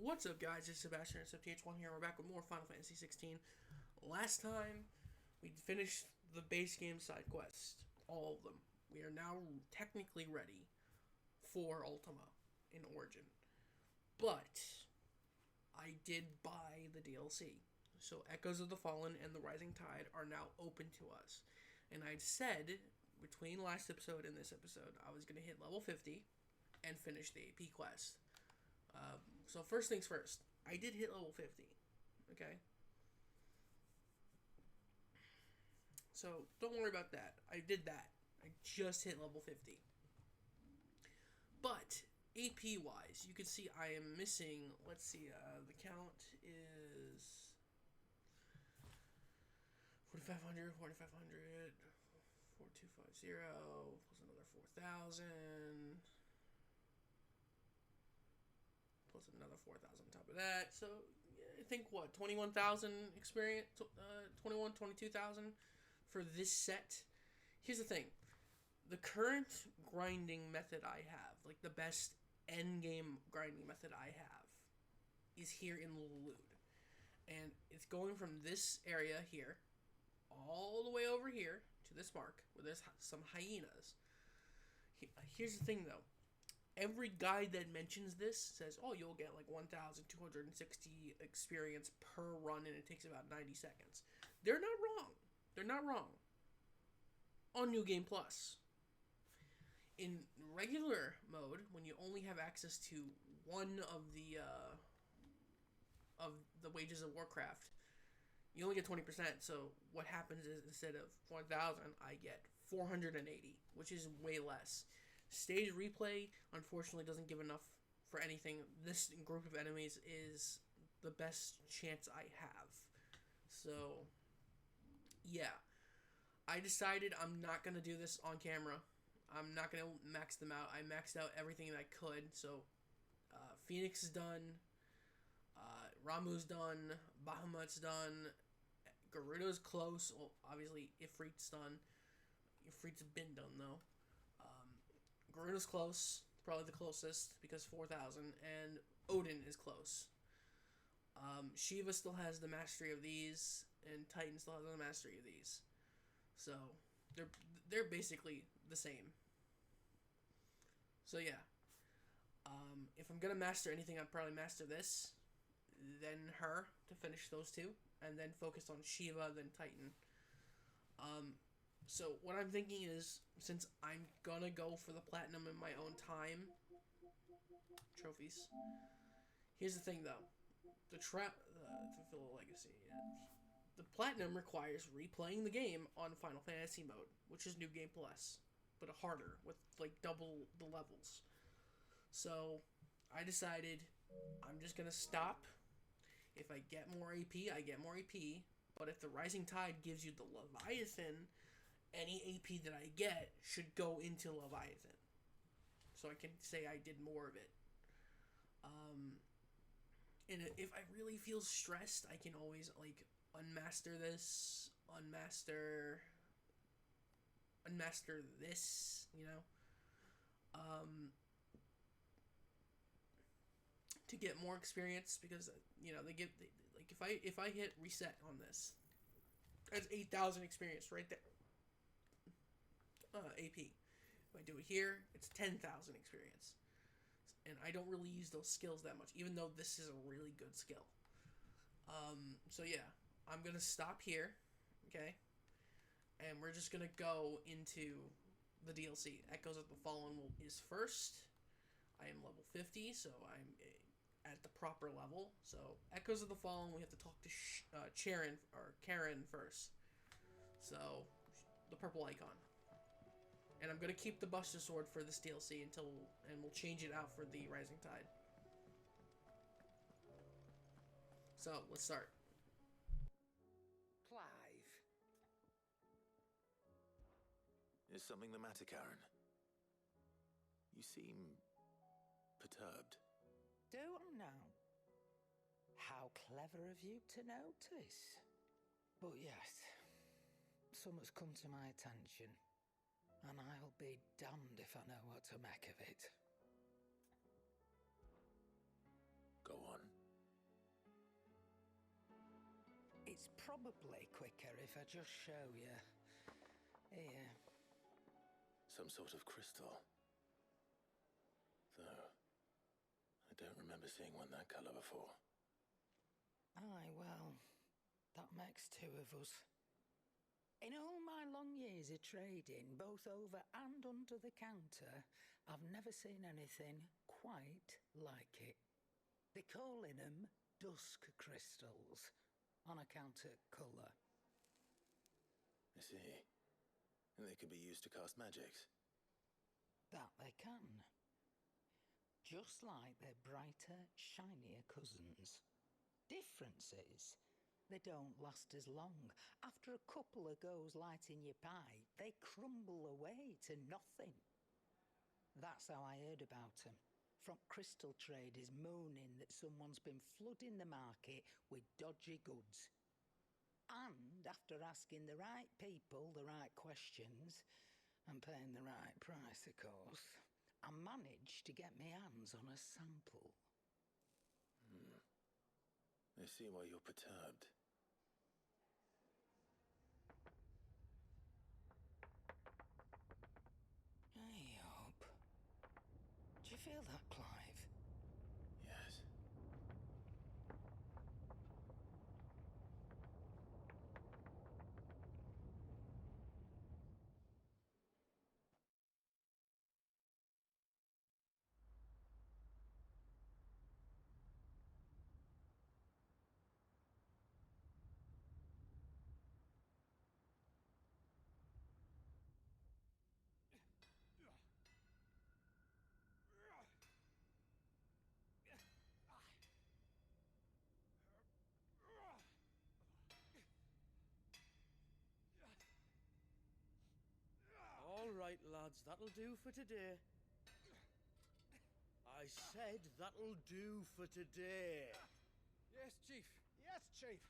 What's up, guys? It's Sebastian and SFTH1 here. We're back with more Final Fantasy 16. Last time, we finished the base game side quests. All of them. We are now technically ready for Ultima in Origin. But, I did buy the DLC. So, Echoes of the Fallen and the Rising Tide are now open to us. And I'd said, between last episode and this episode, I was going to hit level 50 and finish the AP quest. So first things first, I did hit level 50, okay? So don't worry about that. I did that. I just hit level 50. But AP-wise, you can see I am missing, let's see, the count is 4,500, 4,500, 4,250, plus another 4,000. Plus another 4,000 on top of that. So, I think, 21,000 experience? 22,000 for this set. Here's the thing. The current grinding method I have, like the best endgame grinding method I have, is here in Lulude. And it's going from this area here, all the way over here, to this mark, where there's some hyenas. Here's the thing, though. Every guide that mentions this says, oh, you'll get like 1,260 experience per run and it takes about 90 seconds. They're not wrong. They're not wrong. On New Game Plus. In regular mode, when you only have access to one of the Wages of Warcraft, you only get 20%. So what happens is instead of 1,000, I get 480, which is way less. Stage replay, unfortunately, doesn't give enough for anything. This group of enemies is the best chance I have. So, yeah. I decided I'm not going to do this on camera. I'm not going to max them out. I maxed out everything that I could. So, Phoenix is done. Ramuh's done. Bahamut's done. Gerudo's close. Well, obviously, Ifrit's done. Ifrit's been done, though. Gerudo's close, probably the closest, because 4,000, and Odin is close. Shiva still has the mastery of these, and Titan still has the mastery of these. So, they're basically the same. So, yeah. If I'm gonna master anything, I'd probably master this, then her, to finish those two, and then focus on Shiva, then Titan. So, what I'm thinking is, since I'm gonna go for the platinum in my own time, trophies, here's the thing, though. To fulfill a legacy, the platinum requires replaying the game on Final Fantasy mode, which is New Game Plus, but harder, with, like, double the levels. So, I decided I'm just gonna stop. If I get more AP, I get more AP, but if the Rising Tide gives you the Leviathan, any AP that I get should go into Leviathan. So I can say I did more of it. And if I really feel stressed, I can always, like, unmaster this, unmaster this, you know? To get more experience, because, you know, like, if I hit reset on this, that's 8,000 experience right there. AP. If I do it here, it's 10,000 experience. And I don't really use those skills that much, even though this is a really good skill. So yeah, I'm going to stop here, okay? And we're just going to go into the DLC. Echoes of the Fallen is first. I am level 50, so I'm at the proper level. So, Echoes of the Fallen, we have to talk to Karen first. So, the purple icon. And I'm going to keep the Buster Sword for this DLC and we'll change it out for the Rising Tide. So, let's start. Clive. Is something the matter, Karen? You seem perturbed. Do I now? How clever of you to notice. But yes, something's come to my attention. And I'll be damned if I know what to make of it. Go on. It's probably quicker if I just show you. Here. Some sort of crystal. Though, I don't remember seeing one that colour before. Aye, well, that makes two of us. In all my long years of trading, both over and under the counter, I've never seen anything quite like it. They're calling them dusk crystals, on account of colour. I see. And they can be used to cast magics. That they can. Just like their brighter, shinier cousins. Difference is, they don't last as long. After a couple of goes lighting your pipe, they crumble away to nothing. That's how I heard about them. From crystal traders moaning that someone's been flooding the market with dodgy goods. And after asking the right people the right questions, and paying the right price, of course, I managed to get my hands on a sample. I see why you're perturbed. Hey, Hope. Do you feel that, Clive? Yes. All right, lads, that'll do for today. I said that'll do for today. Yes, Chief. Yes, Chief.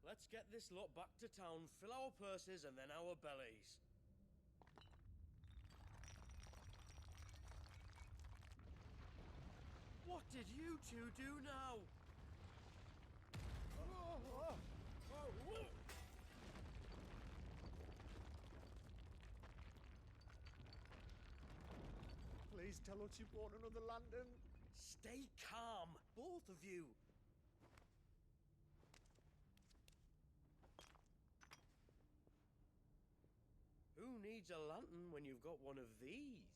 Let's get this lot back to town, fill our purses and then our bellies. What did you two do now? Please tell us you bought another lantern. Stay calm, both of you. Who needs a lantern when you've got one of these?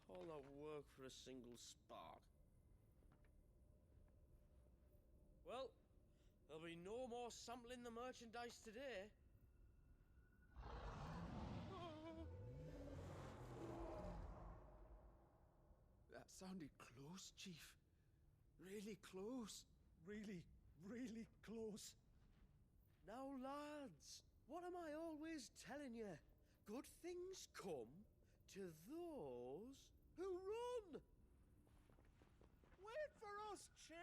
All that work for a single spark. Well, there'll be no more sampling the merchandise today. That sounded close, Chief. Really close. Really, really close. Now, lads, what am I always telling you? Good things come to those who run. Wait for us, Chief!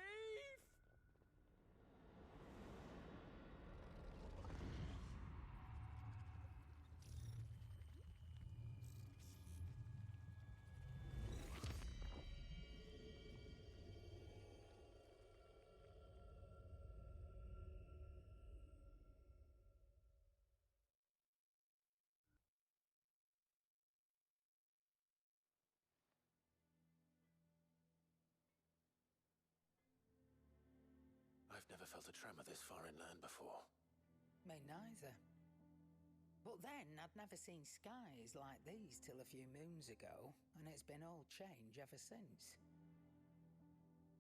I've never felt a tremor this far inland before. Me neither. But then I'd never seen skies like these till a few moons ago, and it's been all change ever since.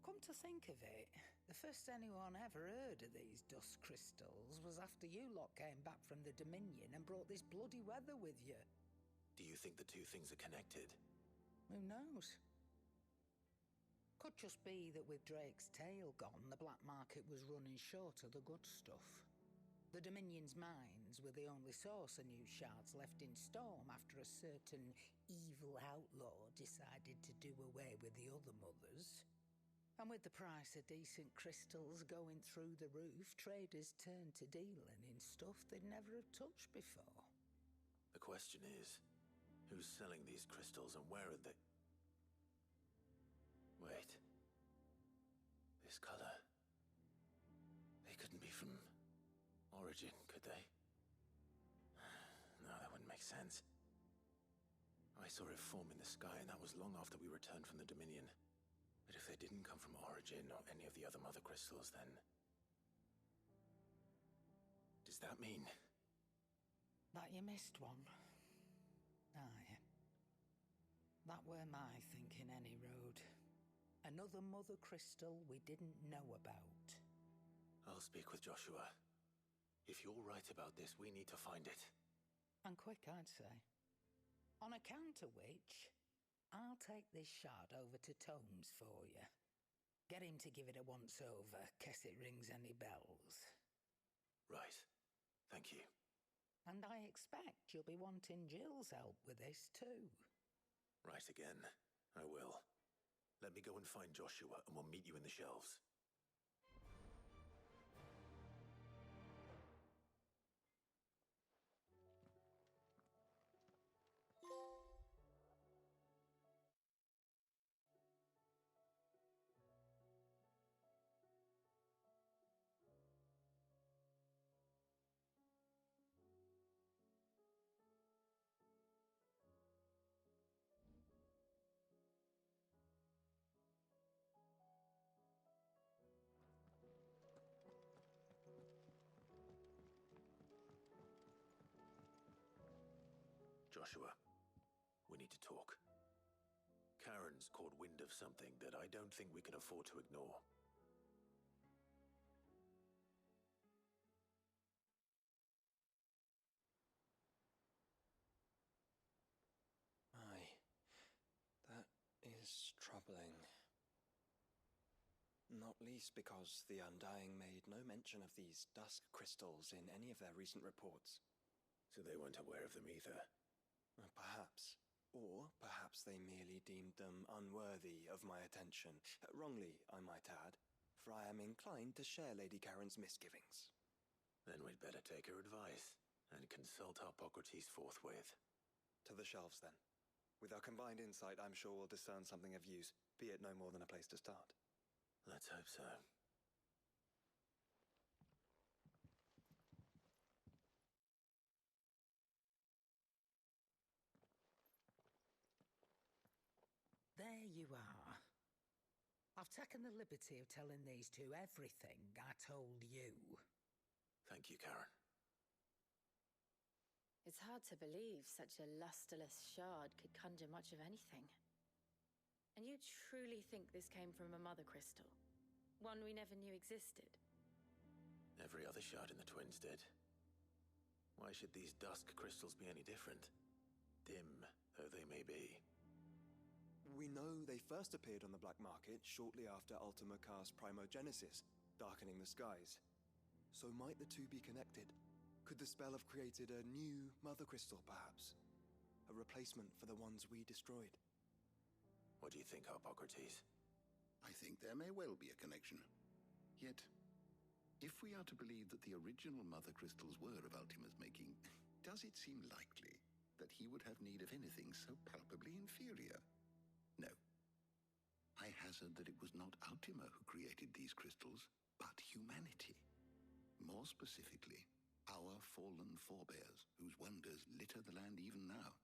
Come to think of it, the first anyone ever heard of these dust crystals was after you lot came back from the Dominion and brought this bloody weather with you. Do you think the two things are connected? Who knows? Could just be that with Drake's tail gone, the black market was running short of the good stuff. The Dominion's mines were the only source of new shards left in Storm after a certain evil outlaw decided to do away with the other mothers. And with the price of decent crystals going through the roof, traders turn to dealing in stuff they'd never have touched before. The question is, who's selling these crystals and where are they? Wait. This color. They couldn't be from Origin, could they? No, that wouldn't make sense. I saw it form in the sky, and that was long after we returned from the Dominion. But if they didn't come from Origin or any of the other mother crystals, then... does that mean... That you missed one? Aye. That were my thinking any road. Another mother crystal we didn't know about. I'll speak with Joshua. If you're right about this, we need to find it. And quick, I'd say. On account of which, I'll take this shard over to Tomes for you. Get him to give it a once-over, case it rings any bells. Right. Thank you. And I expect you'll be wanting Jill's help with this too. Right again. I will. Let me go and find Joshua, and we'll meet you in the shelves. Joshua, we need to talk. Karen's caught wind of something that I don't think we can afford to ignore. Aye, that is troubling. Not least because the Undying made no mention of these dusk crystals in any of their recent reports. So they weren't aware of them either. Perhaps. Or perhaps they merely deemed them unworthy of my attention. Wrongly, I might add, for I am inclined to share Lady Karen's misgivings. Then we'd better take her advice and consult Hippocrates forthwith. To the shelves, then. With our combined insight, I'm sure we'll discern something of use, be it no more than a place to start. Let's hope so. There you are. I've taken the liberty of telling these two everything I told you. Thank you, Karen. It's hard to believe such a lusterless shard could conjure much of anything. And you truly think this came from a mother crystal? One we never knew existed? Every other shard in the Twins did. Why should these dusk crystals be any different? Dim though they may be. We know they first appeared on the black market shortly after Ultima cast Primogenesis, darkening the skies. So might the two be connected? Could the spell have created a new mother crystal, perhaps? A replacement for the ones we destroyed? What do you think, Hippocrates? I think there may well be a connection. Yet, if we are to believe that the original mother crystals were of Ultima's making, does it seem likely that he would have need of anything so palpably inferior? No. I hazard that it was not Ultima who created these crystals, but humanity. More specifically, our fallen forebears, whose wonders litter the land even now.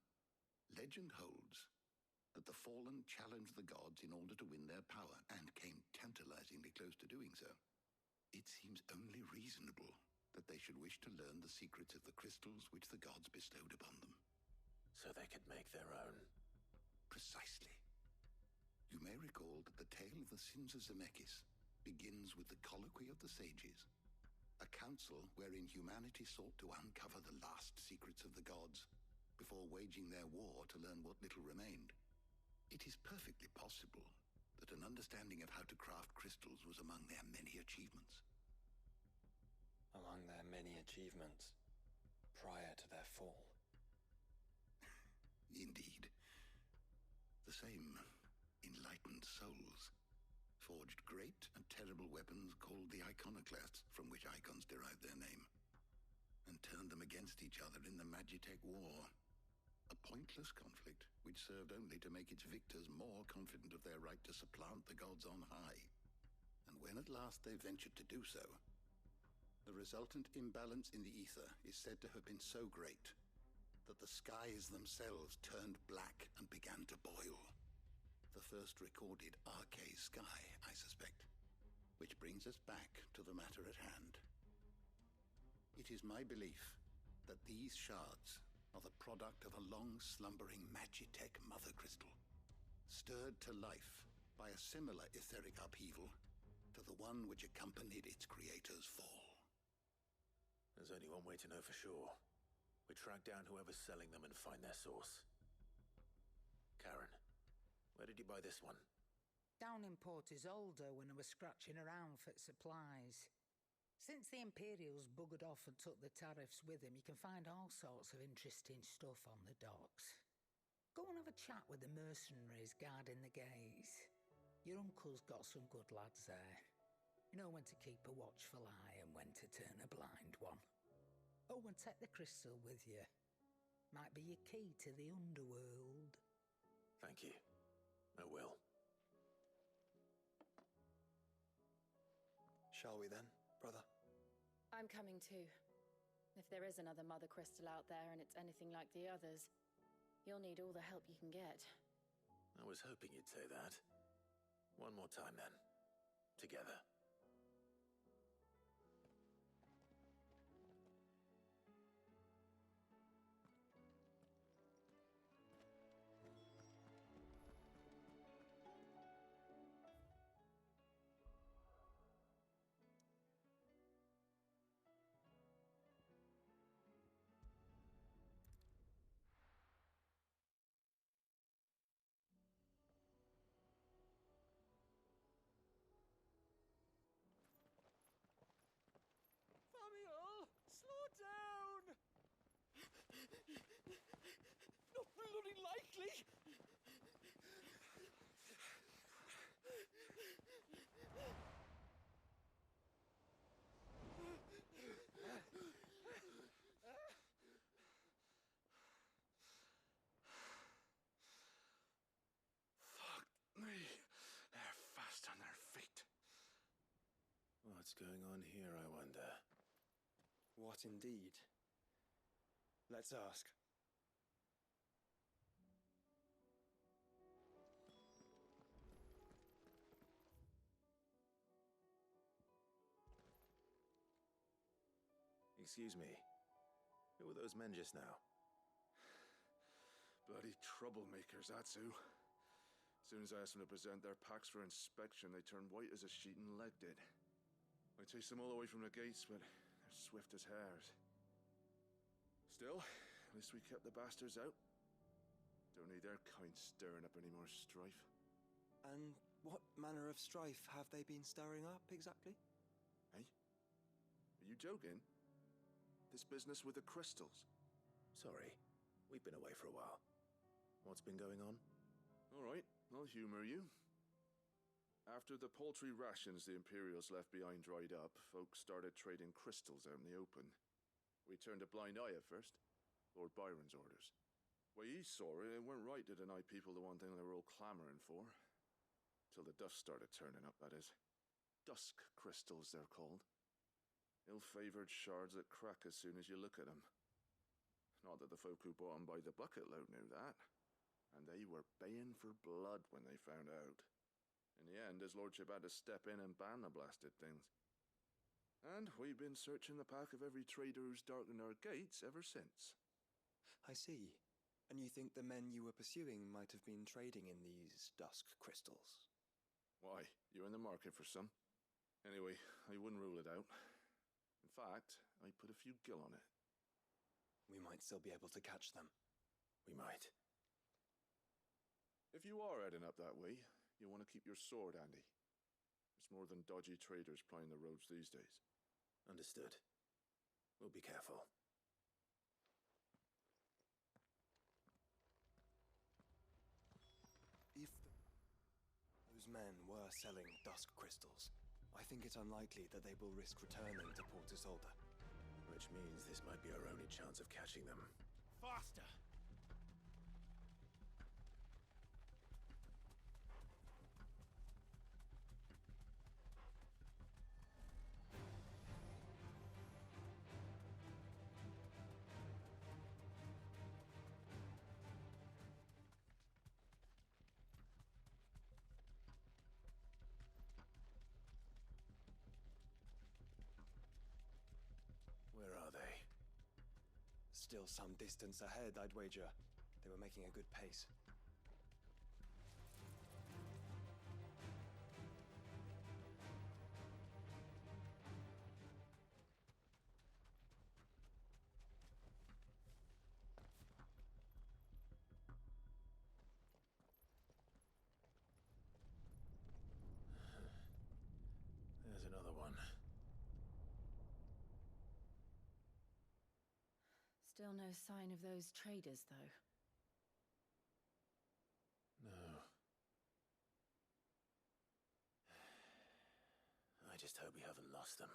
Legend holds that the fallen challenged the gods in order to win their power, and came tantalizingly close to doing so. It seems only reasonable that they should wish to learn the secrets of the crystals which the gods bestowed upon them. So they could make their own. Precisely. You may recall that the tale of the sins of Zemeckis begins with the colloquy of the sages, a council wherein humanity sought to uncover the last secrets of the gods before waging their war to learn what little remained. It is perfectly possible that an understanding of how to craft crystals was among their many achievements. Among their many achievements, prior to their fall. Indeed. The same enlightened souls. forged great and terrible weapons called the Iconoclasts, from which icons derived their name, and turned them against each other in the Magitech War. A pointless conflict which served only to make its victors more confident of their right to supplant the gods on high. And when at last they ventured to do so, the resultant imbalance in the ether is said to have been so great that the skies themselves turned black and began to boil. The first recorded arcane sky, I suspect. Which brings us back to the matter at hand. It is my belief that these shards are the product of a long-slumbering Magitech mother crystal, stirred to life by a similar etheric upheaval to the one which accompanied its creator's fall. There's only one way to know for sure. We track down whoever's selling them and find their source. Karen, where did you buy this one? Down in Port Isolde when I was scratching around for supplies. Since the Imperials buggered off and took the tariffs with them, you can find all sorts of interesting stuff on the docks. Go and have a chat with the mercenaries guarding the gates. Your uncle's got some good lads there. You know when to keep a watchful eye and when to turn a blind one. Oh, and take the crystal with you. Might be your key to the underworld. Thank you. I will. Shall we then, brother? I'm coming too. If there is another mother crystal out there and it's anything like the others, you'll need all the help you can get. I was hoping you'd say that. One more time then. Together. Samuel, slow down! Not bloody likely! Fuck me. They're fast on their feet. What's going on here, I wonder? What indeed? Let's ask. Excuse me. Who were those men just now? Bloody troublemakers, that's who. As soon as I asked them to present their packs for inspection, they turned white as a sheet and legged it. I chased them all away from the gates, but they're swift as hares. Still, at least we kept the bastards out. Don't need their kind stirring up any more strife. And what manner of strife have they been stirring up, exactly? Hey? Are you joking? This business with the crystals? Sorry. We've been away for a while. What's been going on? All right, I'll humor you. After the paltry rations the Imperials left behind dried up, folks started trading crystals out in the open. We turned a blind eye at first. Lord Byron's orders. Way he saw it, it weren't right to deny people the one thing they were all clamoring for. Till the dust started turning up, that is. Dusk crystals, they're called. Ill-favored shards that crack as soon as you look at them. Not that the folk who bought them by the bucket load knew that. And they were baying for blood when they found out. In the end, his lordship had to step in and ban the blasted things. And we've been searching the pack of every trader who's darkened our gates ever since. I see. And you think the men you were pursuing might have been trading in these dusk crystals? Why, you're in the market for some. Anyway, I wouldn't rule it out. In fact, I put a few gil on it. We might still be able to catch them. We might. If you are heading up that way, you want to keep your sword handy. There's more than dodgy traders plying the roads these days. Understood. We'll be careful. If those men were selling dusk crystals, I think it's unlikely that they will risk returning to Port Isolde. Which means this might be our only chance of catching them. Faster! Where are they? Still some distance ahead, I'd wager. They were making a good pace. There's another one. Still no sign of those traders, though. No. I just hope we haven't lost them.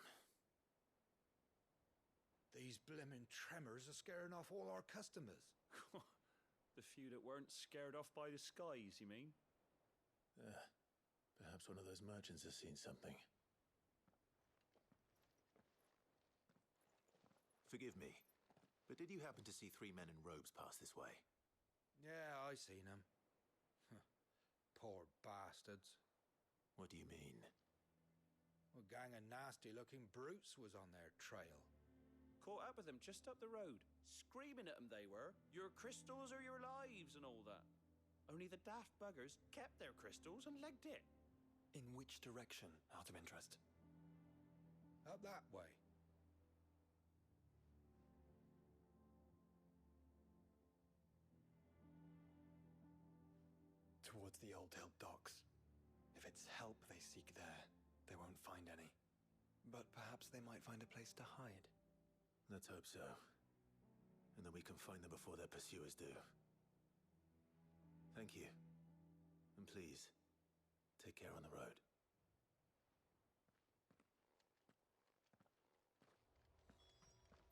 These blimmin' tremors are scaring off all our customers. The few that weren't scared off by the skies, you mean? Perhaps one of those merchants has seen something. Forgive me, but did you happen to see 3 men in robes pass this way? Yeah, I seen them. Poor bastards. What do you mean? A gang of nasty-looking brutes was on their trail. Caught up with them just up the road, screaming at them they were. Your crystals or your lives and all that. Only the daft buggers kept their crystals and legged it. In which direction, out of interest? Up that way. Towards the Old Hill docks. If it's help they seek there, they won't find any. But perhaps they might find a place to hide. Let's hope so. And that we can find them before their pursuers do. Thank you. And please, take care on the road.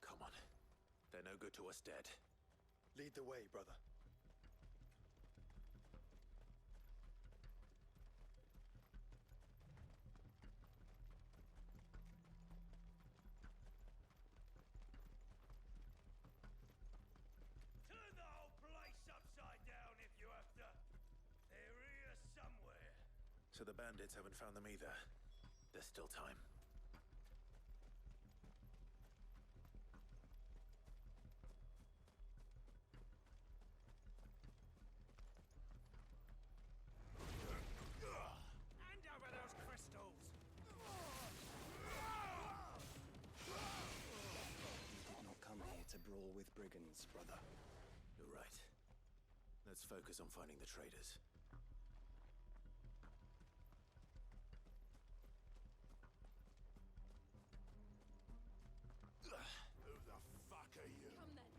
Come on. They're no good to us dead. Lead the way, brother. Turn the whole place upside down if you have to. They're here somewhere. So the bandits haven't found them either. There's still time. Hand over those crystals! You did not come here to brawl with brigands, brother. You're right. Let's focus on finding the traders. Who the fuck are you? Come then.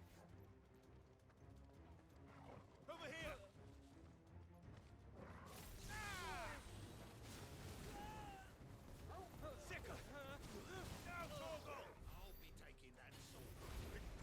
Over here! Sicker! Now, Torgal! I'll be taking that sword. And missed.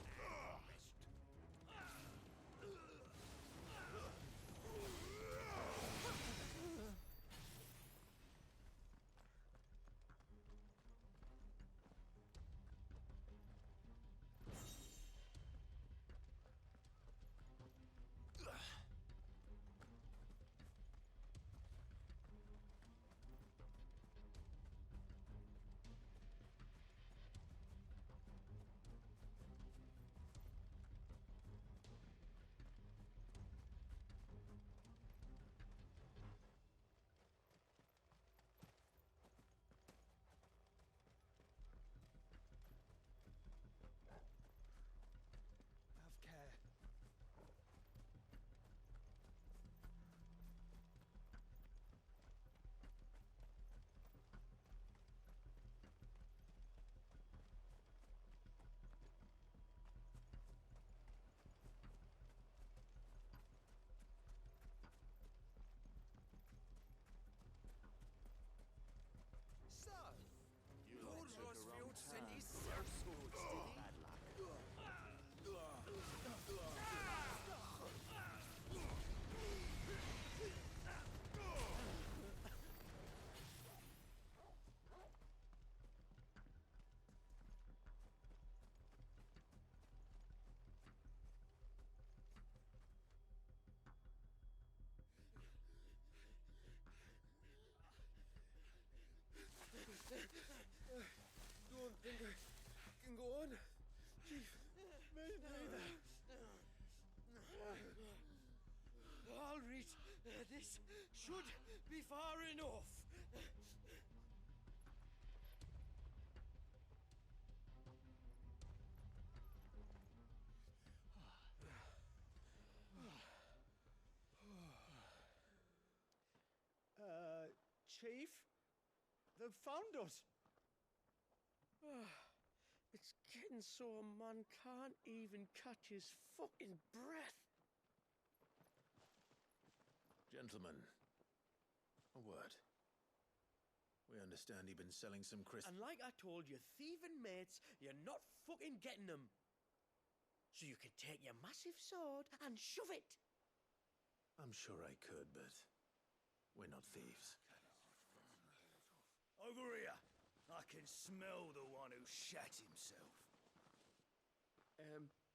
Go on. Chief, make breather. All right, this should be far enough. Chief, they've found us. It's getting so a man can't even catch his fucking breath. Gentlemen, a word. We understand you've been selling some crystal. And like I told your thieving mates, you're not fucking getting them. So you can take your massive sword and shove it. I'm sure I could, but we're not thieves. Over here. I can smell the one who shat himself.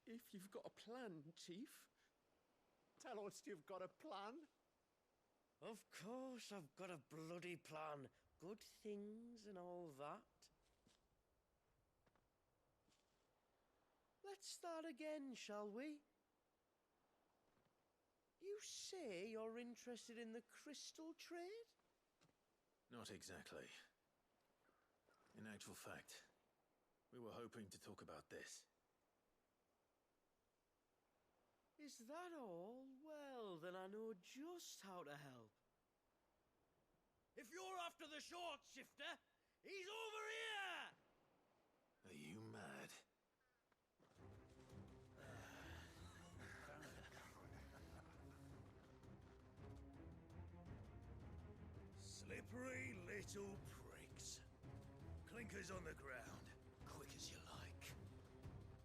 If you've got a plan, Chief, tell us you've got a plan. Of course I've got a bloody plan. Good things and all that. Let's start again, shall we? You say you're interested in the crystal trade? Not exactly. In actual fact, we were hoping to talk about this. Is that all? Well, then I know just how to help. If you're after the short shifter, he's over here! Are you mad? Slippery little pricks. Clinkers on the ground, quick as you like.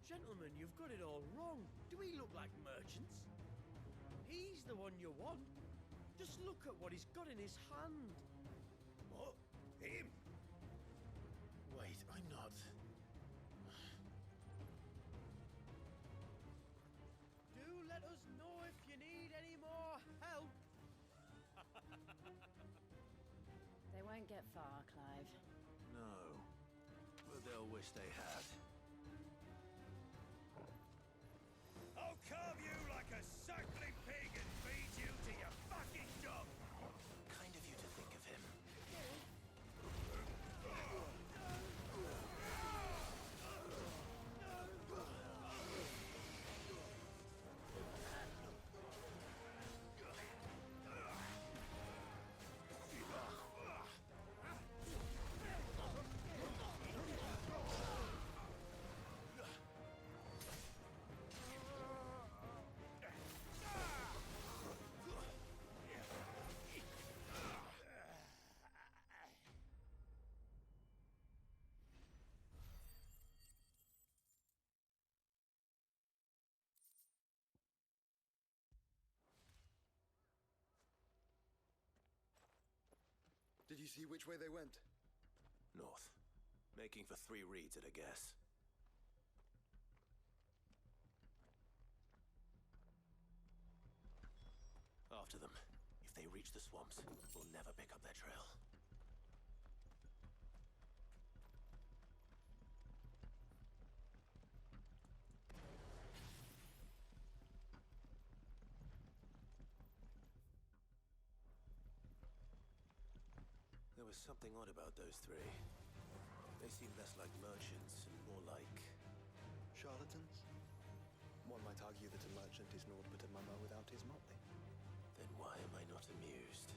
Gentlemen, you've got it all wrong. Do we look like merchants? He's the one you want. Just look at what he's got in his hand. What? Him? Wait, I'm not. Do let us know if you need any more help. They won't get far, Clive. No. But they'll wish they had. I'll carve you like a suckling pig and feed you to your fucking dog! Kind of you to think of him. Did you see which way they went? North. Making for 3 reads at a guess. After them. If they reach the swamps, we'll never pick up their trail. There was something odd about those 3. They seemed less like merchants and more like... Charlatans? One might argue that a merchant is naught but a mummer without his motley. Then why am I not amused?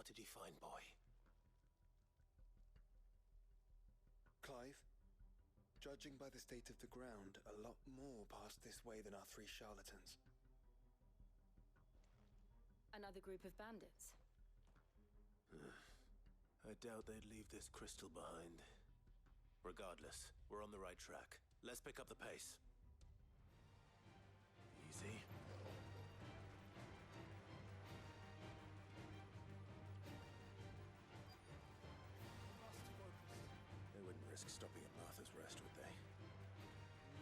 What did you find, boy? Clive, judging by the state of the ground, a lot more passed this way than our 3 charlatans. Another group of bandits. I doubt they'd leave this crystal behind. Regardless, we're on the right track. Let's pick up the pace. Easy. They wouldn't risk stopping at Martha's Rest, would they?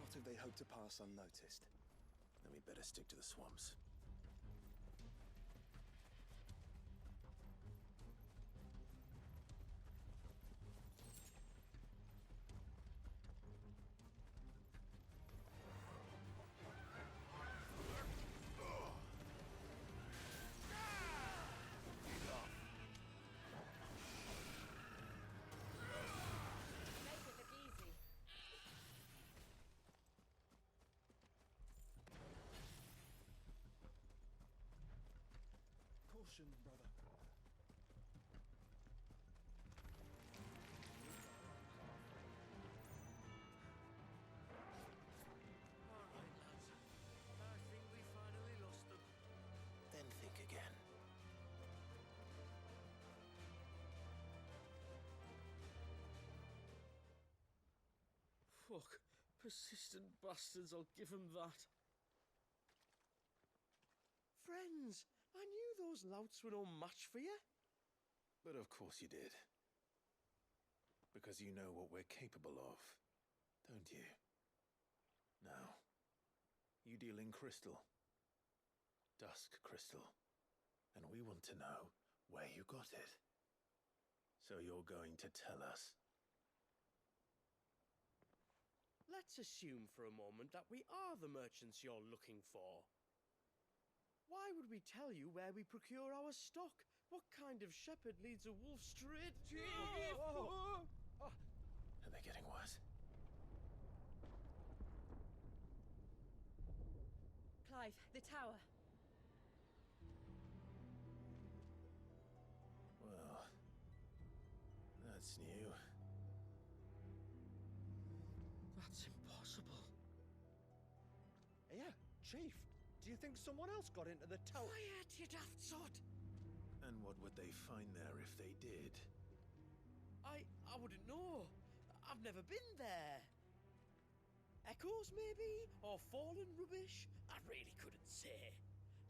Not if they hope to pass unnoticed. Then we'd better stick to the swamps. Make it look easy. Caution, brother. All right, lads. I think we finally lost them. Then think again. Fuck. Persistent bastards, I'll give them that. Friends, I knew those louts were no match for you. But of course you did. Because you know what we're capable of, don't you? Now, you deal in crystal. Dusk crystal. And we want to know where you got it. So you're going to tell us. Let's assume for a moment that we are the merchants you're looking for. Why would we tell you where we procure our stock? What kind of shepherd leads a wolf straight? Are they getting worse? Clive, the tower. Well, that's new. That's impossible. Yeah, Chief. Do you think someone else got into the tower? Quiet, you daft sod! And what would they find there if they did? I wouldn't know. I've never been there. Echoes, maybe? Or fallen rubbish? I really couldn't say.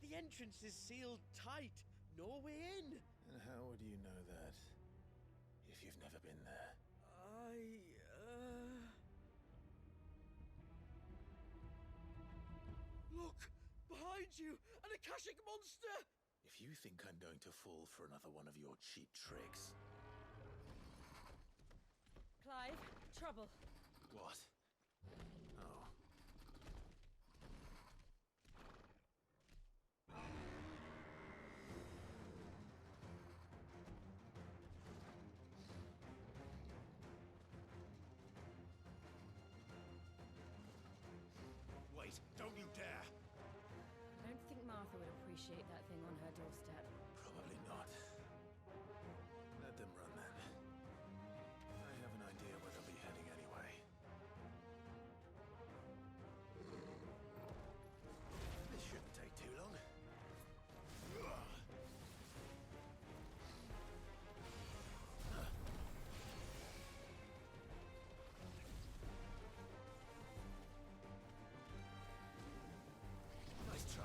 The entrance is sealed tight. No way in. And how would you know that if you've never been there? Look! Behind you! An Akashic monster! If you think I'm going to fall for another one of your cheap tricks... Clive, trouble. What? Oh. Wait, don't you dare! I don't think Martha would appreciate that thing on her doorstep. Probably not. Let them run then. I have an idea where they'll be heading anyway. This shouldn't take too long. Nice try.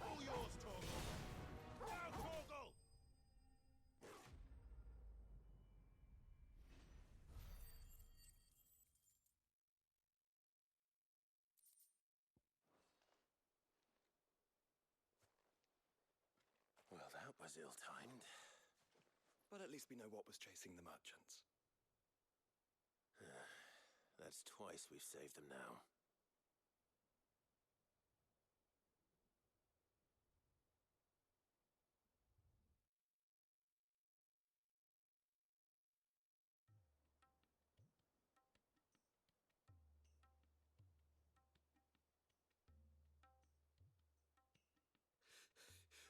All yours, Torgal! Now, Torgal! Well, that was ill-timed. But at least we know what was chasing the merchants. That's twice we've saved them now.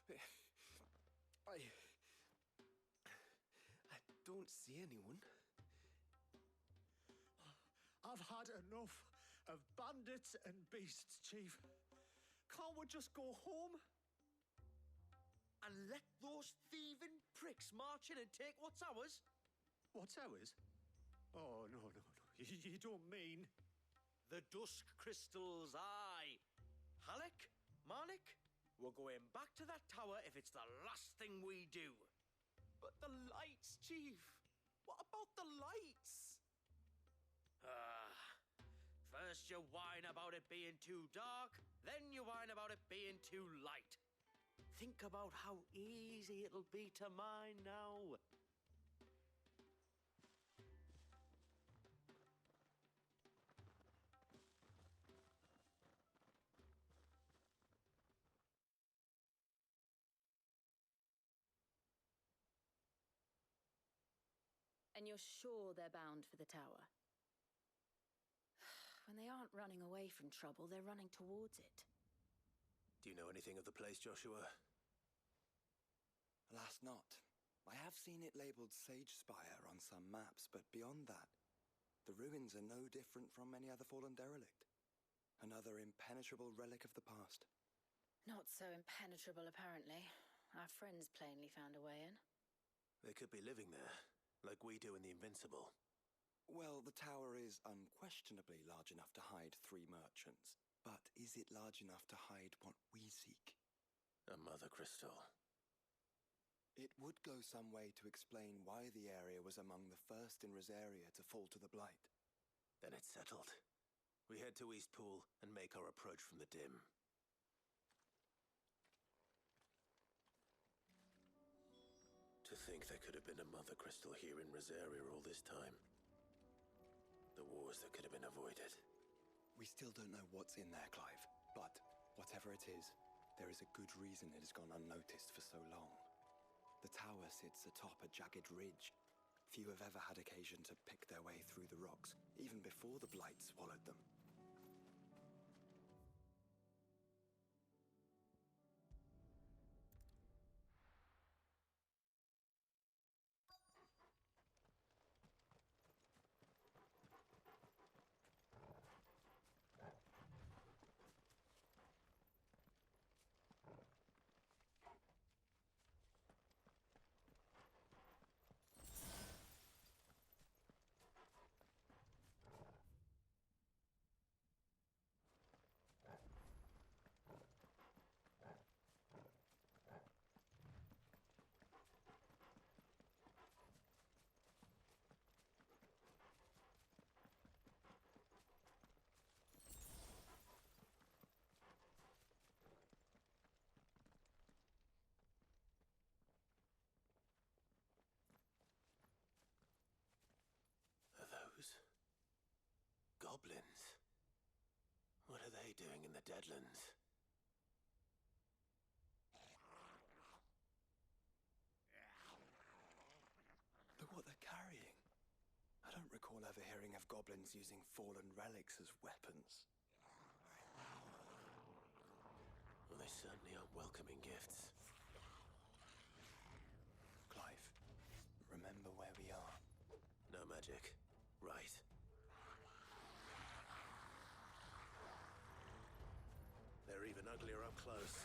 I don't see anyone. I've had enough of bandits and beasts, Chief. Can't we just go home? And let those thieving pricks march in and take what's ours? What's ours? Oh, no. You don't mean... The Dusk Crystals, aye. Halleck, Marnik, we're going back to that tower if it's the last thing we do. But the lights, Chief. What about the lights? First you whine about it being too dark, then you whine about it being too light. Think about how easy it'll be to mine now. And you're sure they're bound for the tower? When they aren't running away from trouble, they're running towards it. Do you know anything of the place, Joshua? Alas, not. I have seen it labelled Sage Spire on some maps, but beyond that, the ruins are no different from any other fallen derelict. Another impenetrable relic of the past. Not so impenetrable, apparently. Our friends plainly found a way in. They could be living there, like we do in the Invincible. Well, the tower is unquestionably large enough to hide 3 merchants. But is it large enough to hide what we seek? A mother crystal. It would go some way to explain why the area was among the first in Rosaria to fall to the Blight. Then it's settled. We head to Eastpool and make our approach from the dim. To think there could have been a mother crystal here in Rosaria all this time. The wars that could have been avoided. We still don't know what's in there, Clive. But whatever it is, there is a good reason it has gone unnoticed for so long. The tower sits atop a jagged ridge. Few have ever had occasion to pick their way through the rocks, even before the Blight swallowed them. Goblins? What are they doing in the Deadlands? Look what they're carrying. I don't recall ever hearing of goblins using fallen relics as weapons. Well, they certainly aren't welcoming gifts. Clive, remember where we are. No magic. Right. They're even uglier up close.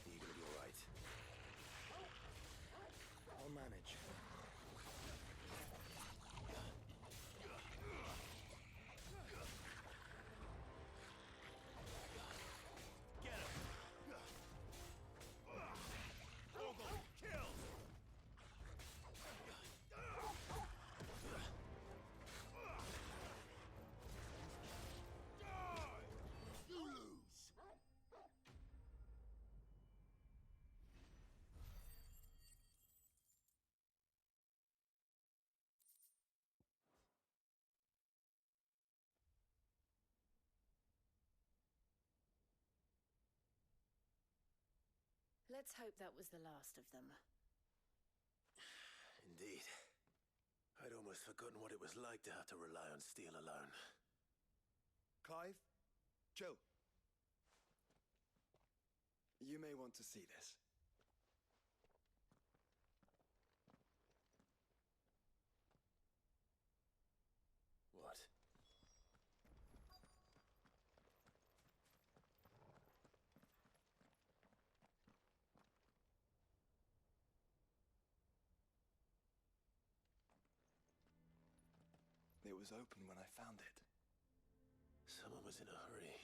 Are you gonna be all right? I'll manage. Let's hope that was the last of them. Indeed. I'd almost forgotten what it was like to have to rely on steel alone. Clive, chill. You may want to see this. What? It was open when I found it. Someone was in a hurry.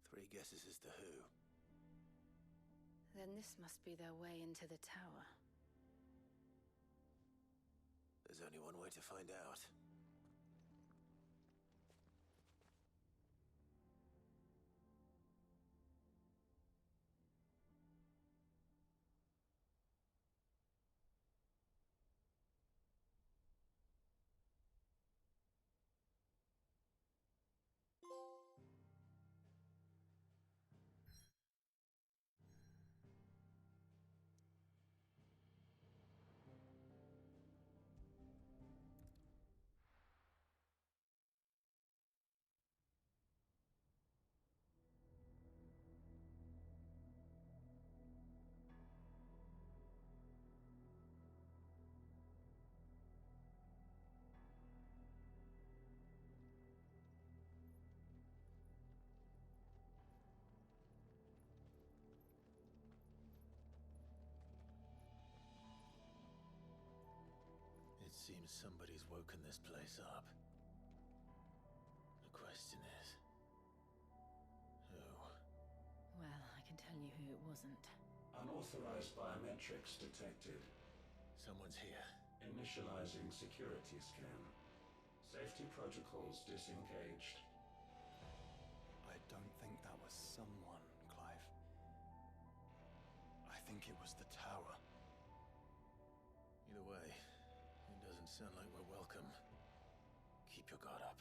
3 guesses as to who. Then this must be their way into the tower. There's only one way to find out. It seems somebody's woken this place up. The question is, who? Well, I can tell you who it wasn't. Unauthorized biometrics detected. Someone's here. Initializing security scan. Safety protocols disengaged. I don't think that was someone, Clive. I think it was the tower. Either way, it doesn't sound like we're welcome. Keep your guard up.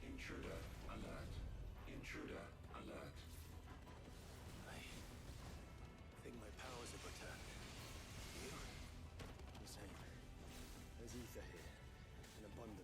Intruder alert. Intruder alert. I think my powers have returned. You? The same. There's ether here, in abundance.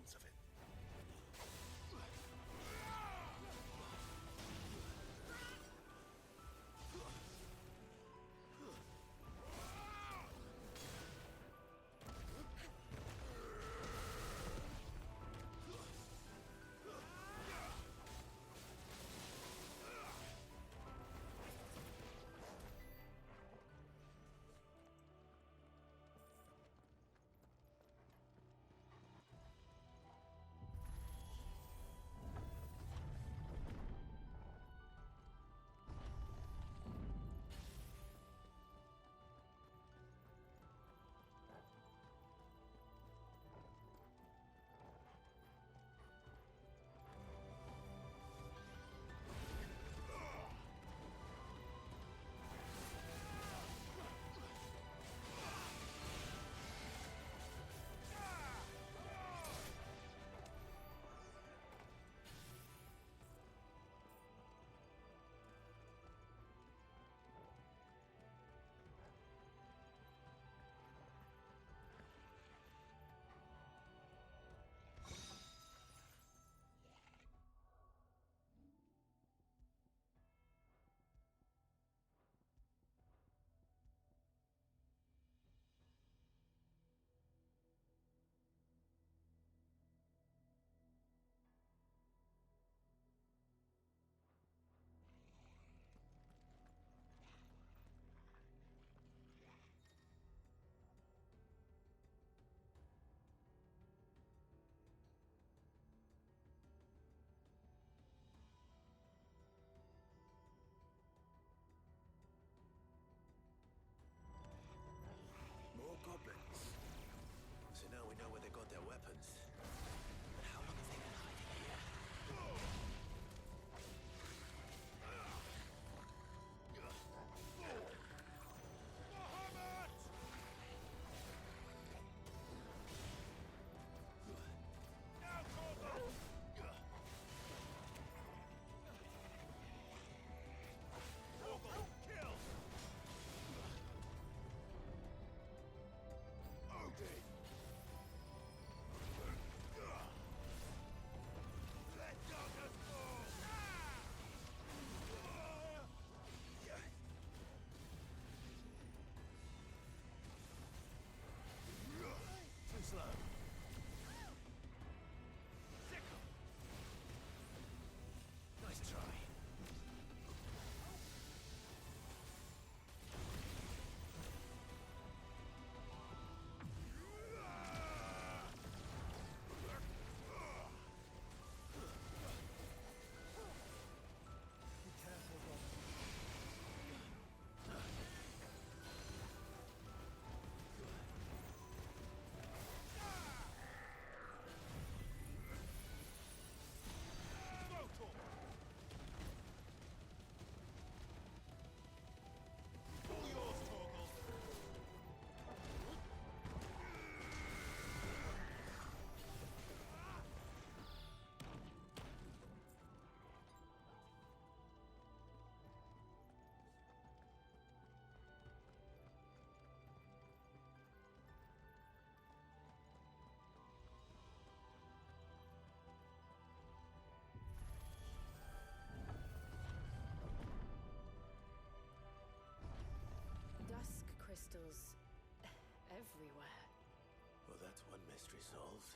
crystals everywhere. Well, that's one mystery solved.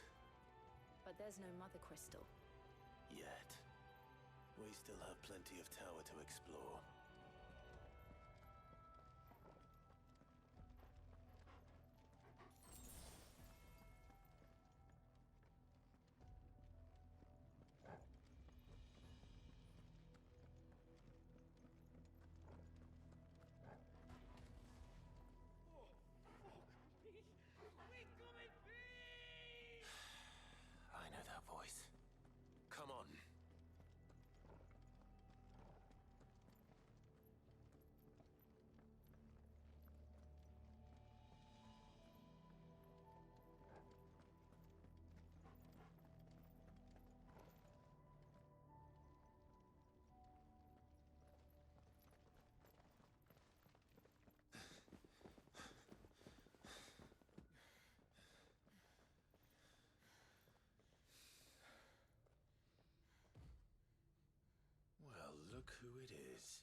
But there's no mother crystal. Yet. We still have plenty of tower to explore. I know that voice. Come on. Well, look who it is.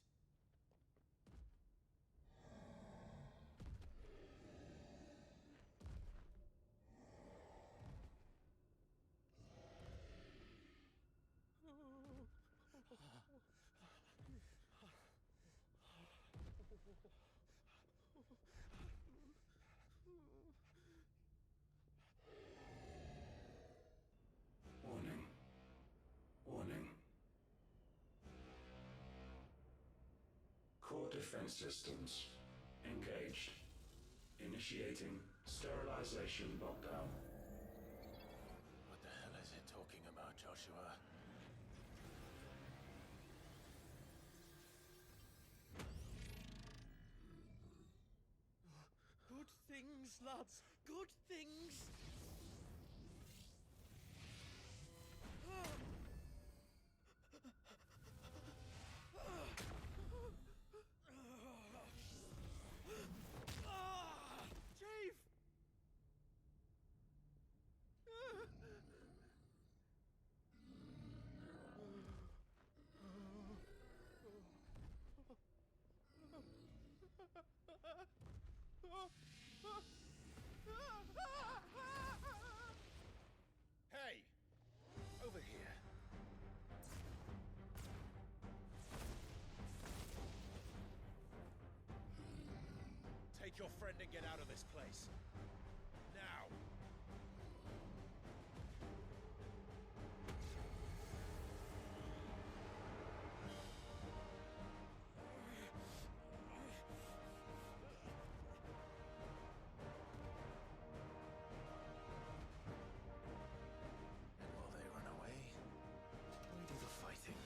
Warning. Warning. Core defense systems engaged. Initiating sterilization lockdown. What the hell is it talking about, Joshua? Good things, lads. Good things. Chief! Hey! Over here. Take your friend and get out of this place. Now! And while they run away, we do the fighting.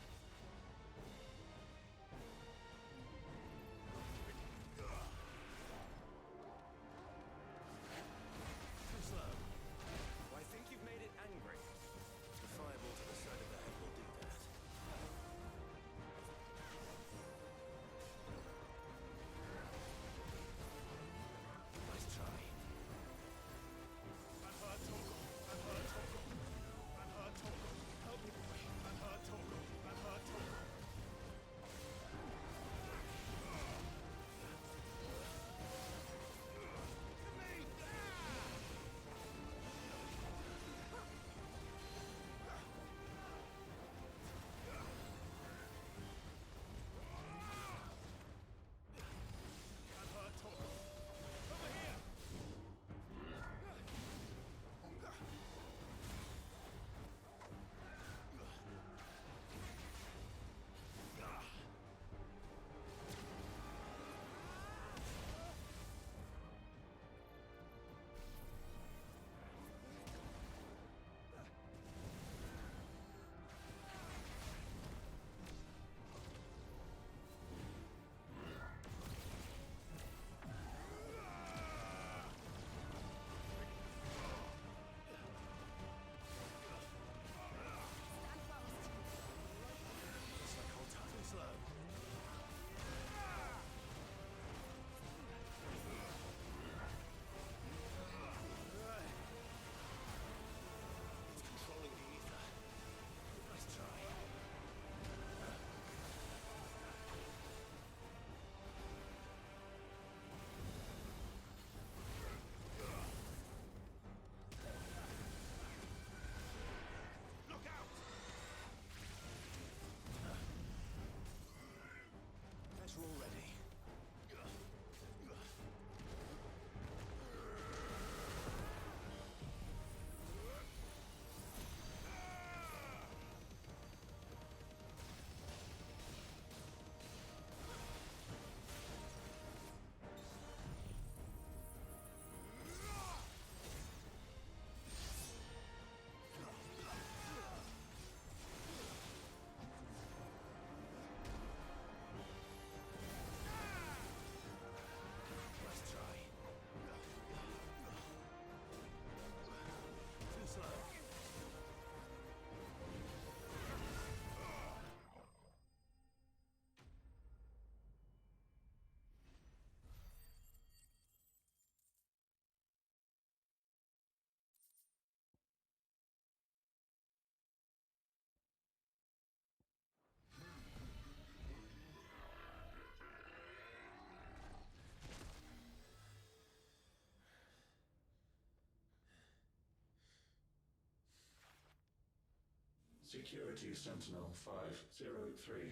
Security Sentinel 503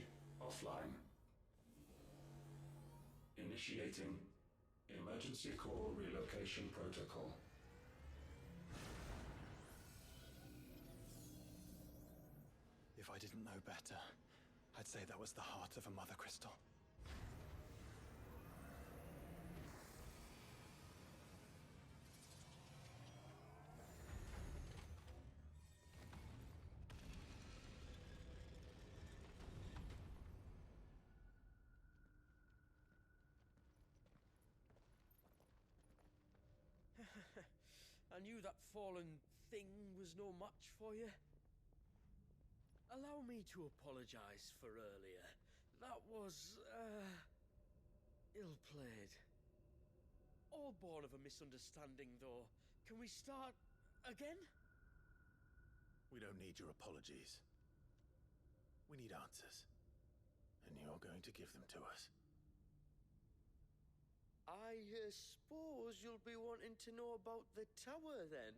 offline. Initiating emergency call relocation protocol. If I didn't know better, I'd say that was the heart of a mother crystal. I knew that fallen thing was no match for you. Allow me to apologise for earlier. That was, ill-played. All born of a misunderstanding, though. Can we start again? We don't need your apologies. We need answers. And you're going to give them to us. I suppose you'll be wanting to know about the tower, then?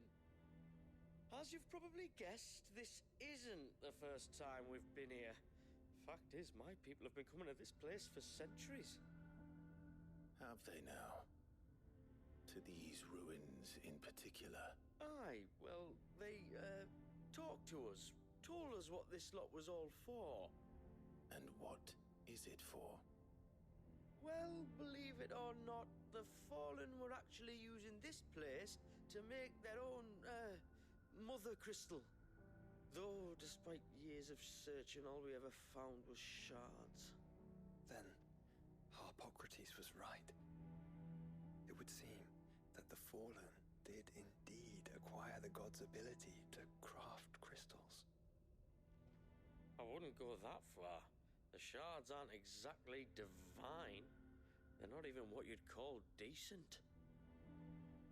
As you've probably guessed, this isn't the first time we've been here. Fact is, my people have been coming to this place for centuries. Have they now? To these ruins in particular? Aye, well, they, talked to us. Told us what this lot was all for. And what is it for? Well, believe it or not, the Fallen were actually using this place to make their own, mother crystal. Though, despite years of searching, all we ever found was shards. Then, Harpocrates was right. It would seem that the Fallen did indeed acquire the god's ability to craft crystals. I wouldn't go that far. The shards aren't exactly divine. They're not even what you'd call decent.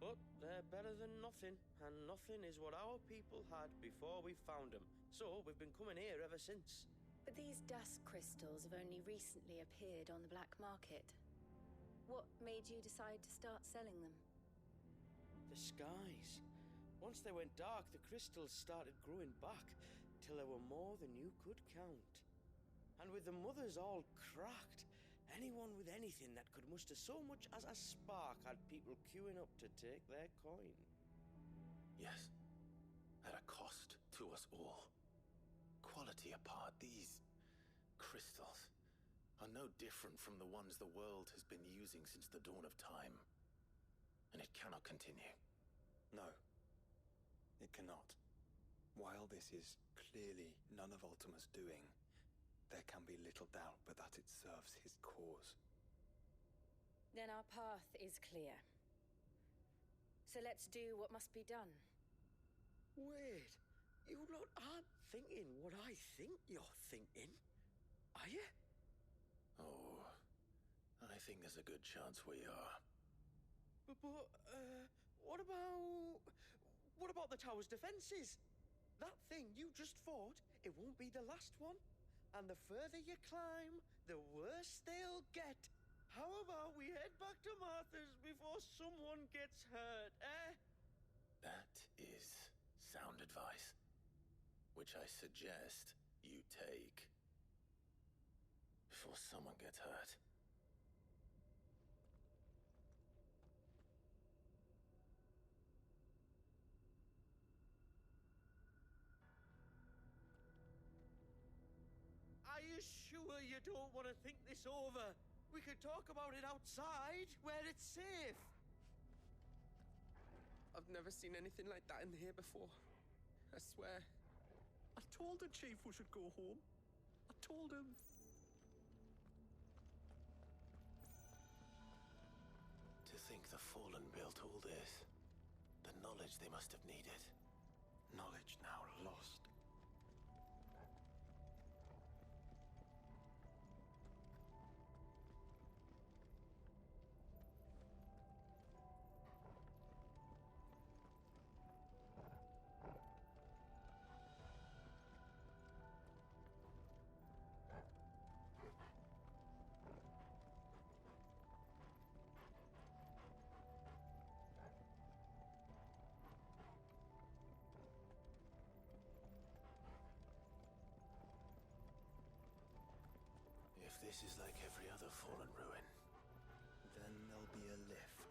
But they're better than nothing, and nothing is what our people had before we found them. So we've been coming here ever since. But these dusk crystals have only recently appeared on the black market. What made you decide to start selling them? The skies. Once they went dark, the crystals started growing back, till there were more than you could count. And with the mothers all cracked, anyone with anything that could muster so much as a spark had people queuing up to take their coin. Yes, at a cost to us all. Quality apart, these crystals are no different from the ones the world has been using since the dawn of time. And it cannot continue. No, it cannot. While this is clearly none of Ultima's doing, there can be little doubt but that it serves his cause. Then our path is clear. So let's do what must be done. Wait, you lot aren't thinking what I think you're thinking, are you? Oh, I think there's a good chance we are. But, what about the tower's defenses? That thing you just fought, it won't be the last one. And the further you climb, the worse they'll get. How about we head back to Martha's before someone gets hurt, eh? That is sound advice, which I suggest you take before someone gets hurt. Are you sure you don't want to think this over? We could talk about it outside, where it's safe. I've never seen anything like that in here before. I swear. I told the chief we should go home. I told him. To think the Fallen built all this. The knowledge they must have needed. Knowledge now lost. If this is like every other fallen ruin, Then there'll be a lift.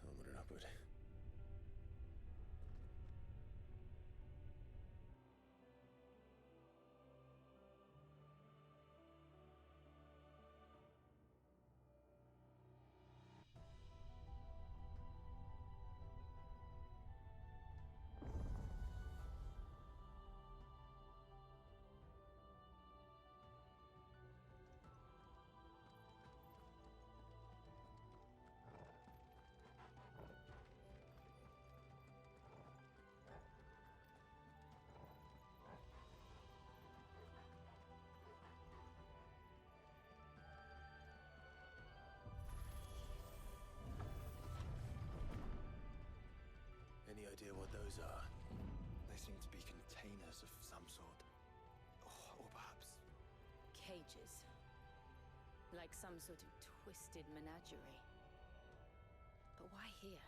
onward and upward. Any idea what those are? They seem to be containers of some sort. Or perhaps... Cages. Like some sort of twisted menagerie. But why here?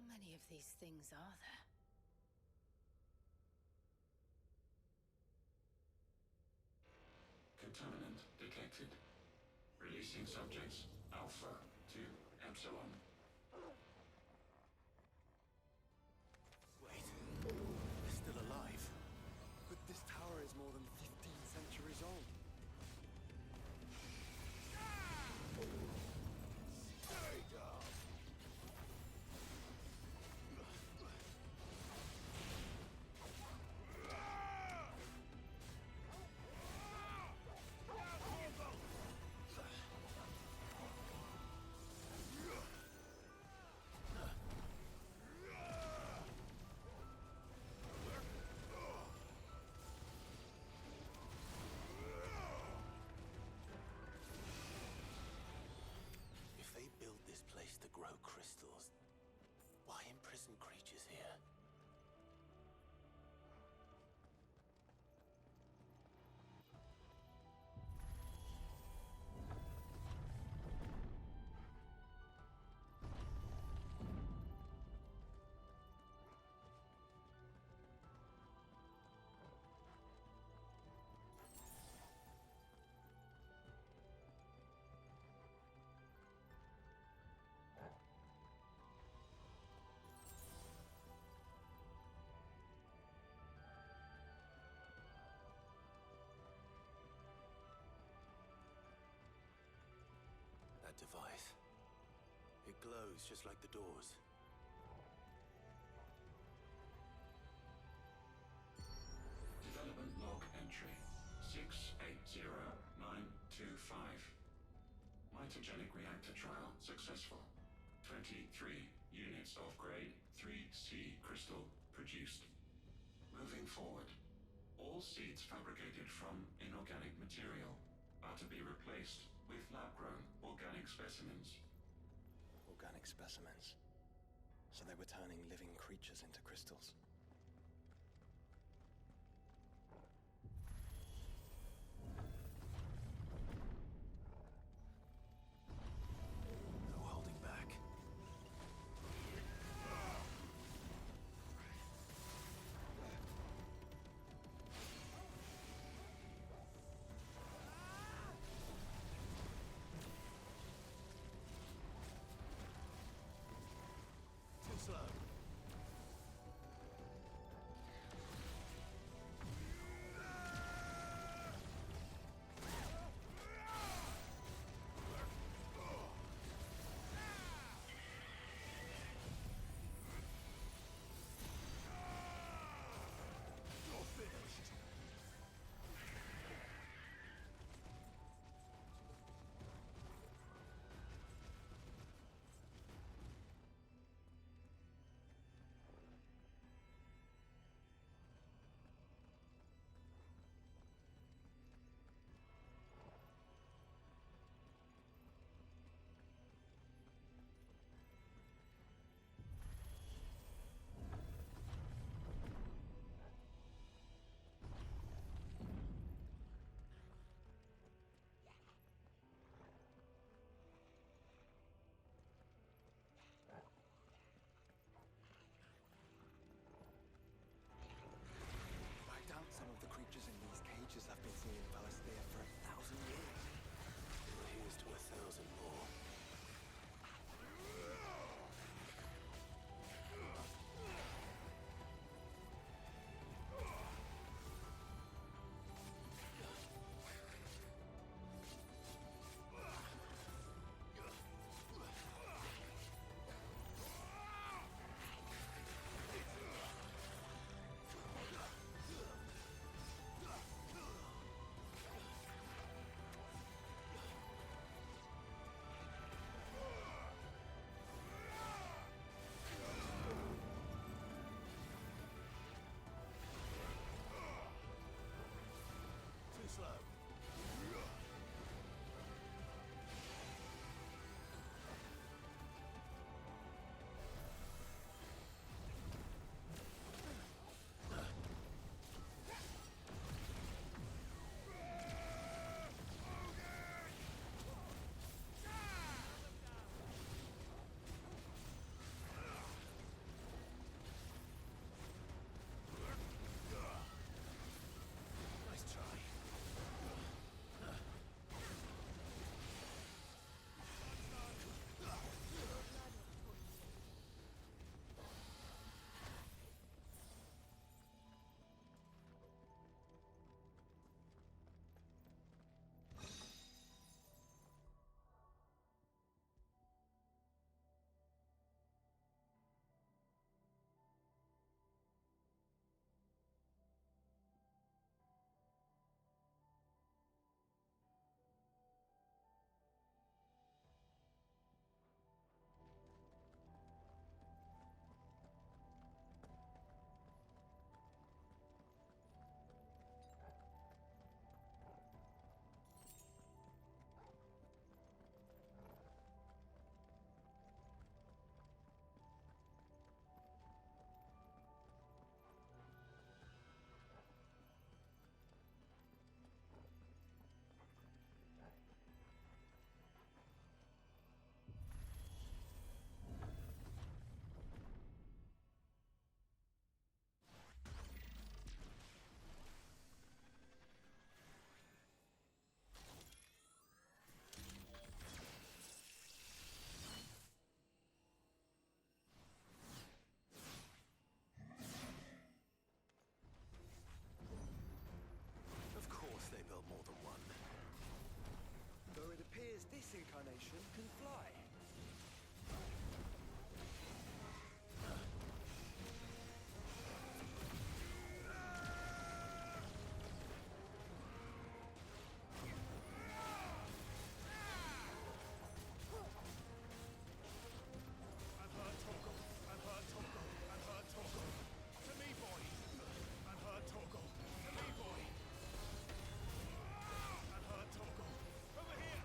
How many of these things are there? Contaminant detected. Releasing subjects Alpha to Epsilon. Wait, they're still alive. But this tower is more than 15 centuries old. If they built this place to grow crystals, why imprison creatures here? That device. It glows just like the doors. Development log entry 680925. Mitogenic reactor trial successful. 23 units of grade 3C crystal produced. Moving forward, all seeds fabricated from inorganic material are to be replaced with lab-grown organic specimens. organic specimens. So they were turning living creatures into crystals. No holding back. Too slow. You're finished. I doubt some of the creatures in these cages have been seeing Valisthea for 1,000 years. Well, here's to 1,000 more. Too slow. Nice try. Of course they built more than one. Though it appears this incarnation can fly. I've heard Torgo. I've heard Torgo. I've heard Torgo. To me, boy. I've heard Torgo. To me, boy. I've heard Torgo. Over here.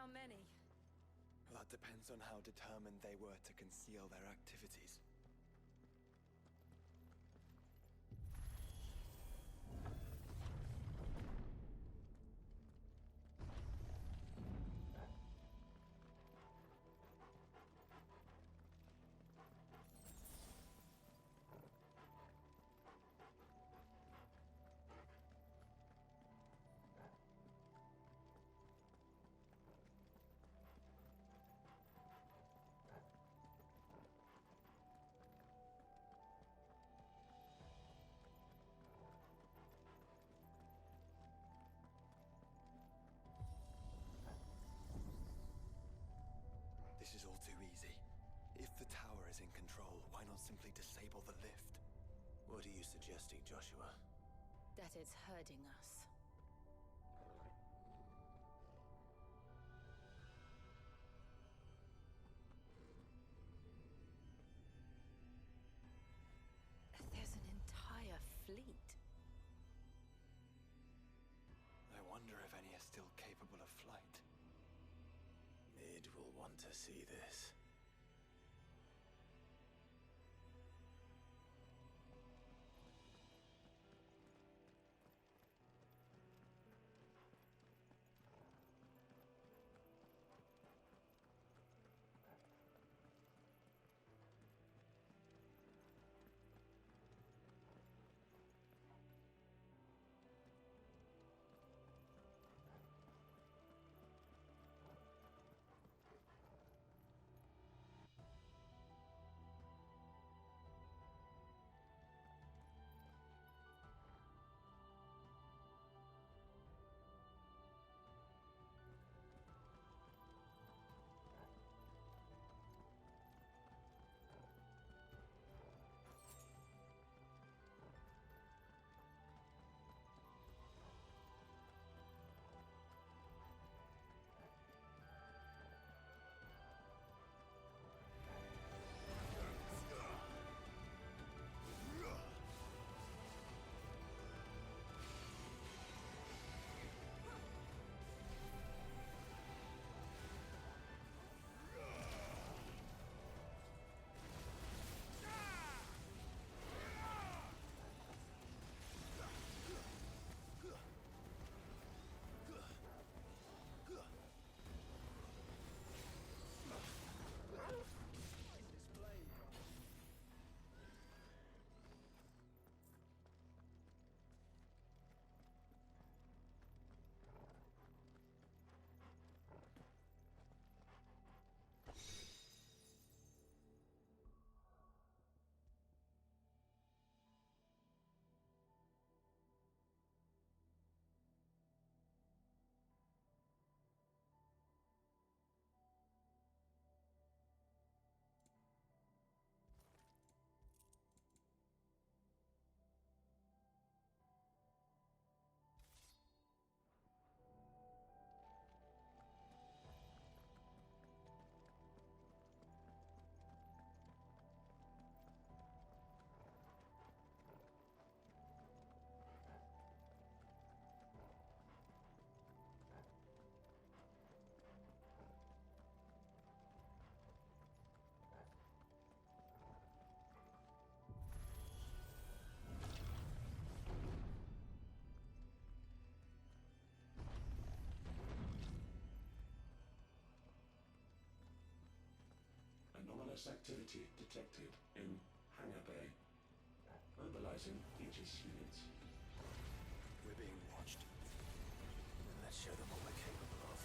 How many? That depends on how determined they were to conceal their activities. This is all too easy. If the tower is in control, why not simply disable the lift? What are you suggesting, Joshua? That it's hurting us. There's an entire fleet. I wonder if any are still capable of flight. Mid will want to see this. Anomalous activity detected in Hangar Bay. Mobilizing Aegis units. We're being watched. Let's show them what we're capable of.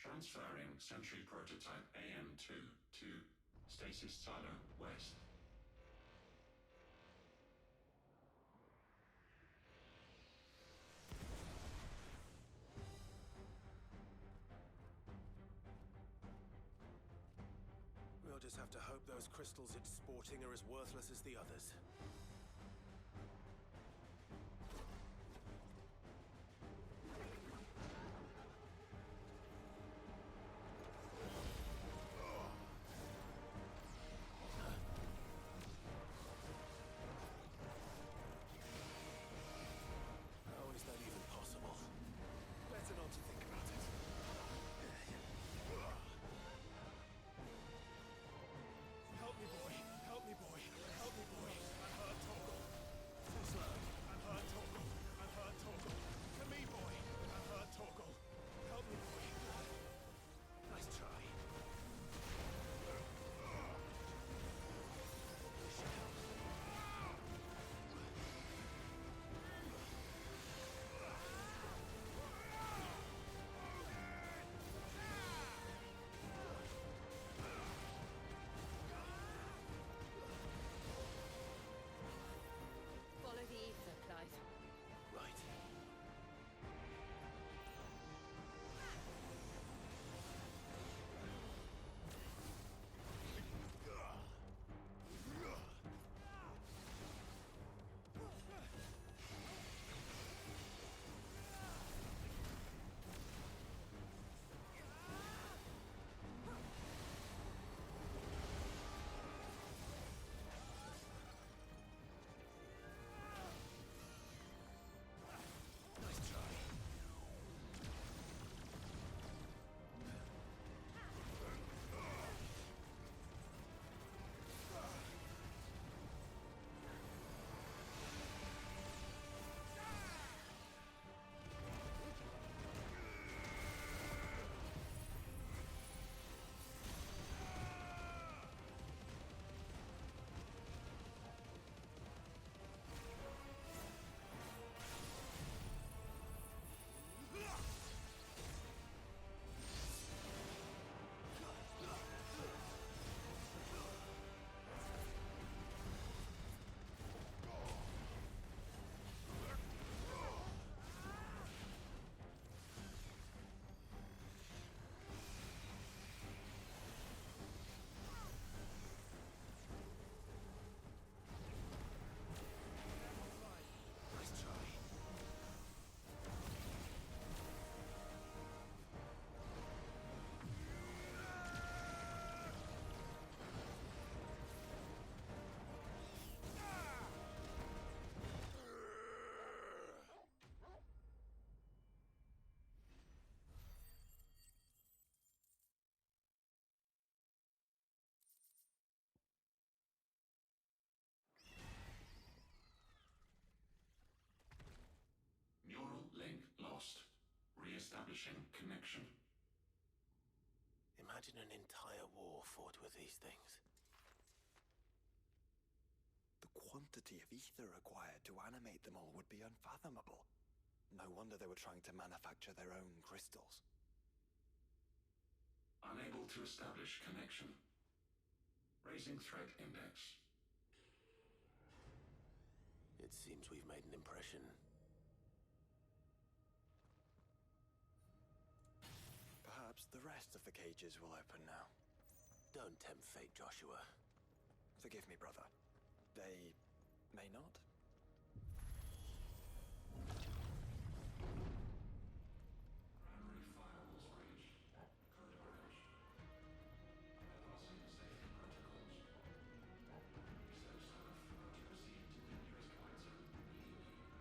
Transferring Sentry Prototype AM2 to Stasis Silo West. We'll just have to hope those crystals it's sporting are as worthless as the others. How is that even possible? Better not to think about it. Help me, boy. Help me, boy. Help me, boy. I'm hurt, Torgal. Too slow. I'm hurt, Torgal. I'm hurt, Torgal. To me, boy. I'm hurt, Torgal. Help me, boy. Nice try. Follow the ether, Clive. Right. Nice try. Nice try. Neural link lost. Re-establishing connection. Imagine an entire war fought with these things. The quantity of ether required to animate them all would be unfathomable. No wonder they were trying to manufacture their own crystals. Unable to establish connection. Raising threat index. It seems we've made an impression. Perhaps the rest of the cages will open now. Don't tempt fate, Joshua. Forgive me, brother. They may not. Primary firewalls breached. Code orange. Bypassing safety protocols. Research staff are to proceed to the nearest quiet zone immediately.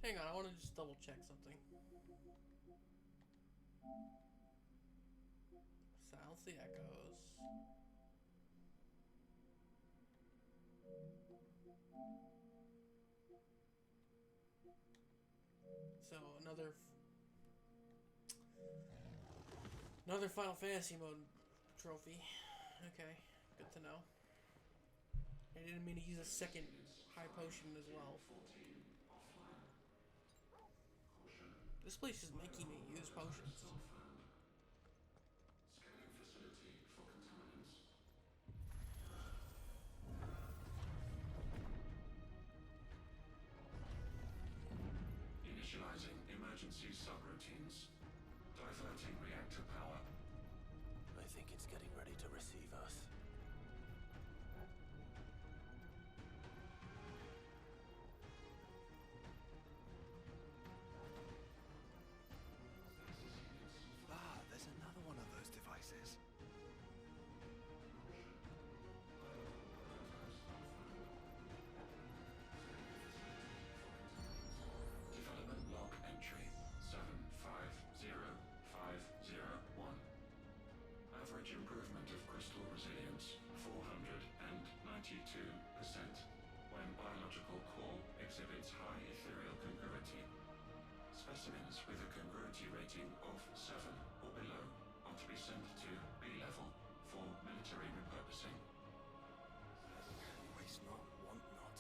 Hang on, I want to just double check something. Silence the echoes. So another Final Fantasy mode trophy. Okay, good to know. I didn't mean to use a second high potion as well. This place is making me use potions. Initializing emergency subroutines. Diverting reactor power. I think it's getting ready to receive us. Ah, there's another one of those devices. Development log entry 750501. Average improvement of crystal resilience 492% when biological core exhibits high ethereal congruity. Specimens with a congruity rating of 7 or below are to be sent to B level for military repurposing. Waste not, want not.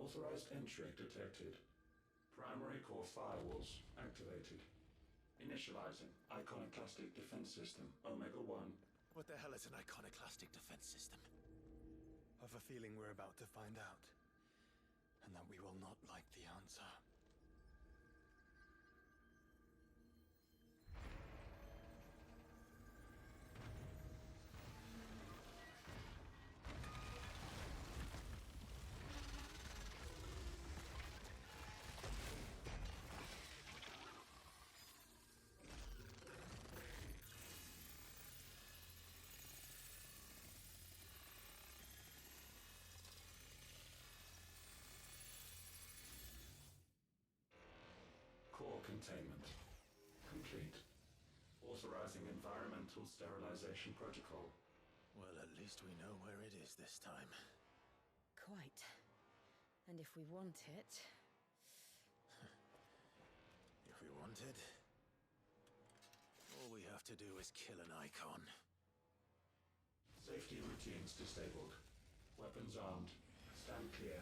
Authorized entry detected. Primary core firewalls activated. Initializing iconoclastic defense system Omega-1. What the hell is an iconoclastic defense system? I've a feeling we're about to find out. And that we will not like the answer. Core containment complete. Authorizing environmental sterilization protocol. Well, at least we know where it is this time. Quite. And if we want it... If we want it, all we have to do is kill an icon. Safety routines disabled. Weapons armed. Stand clear.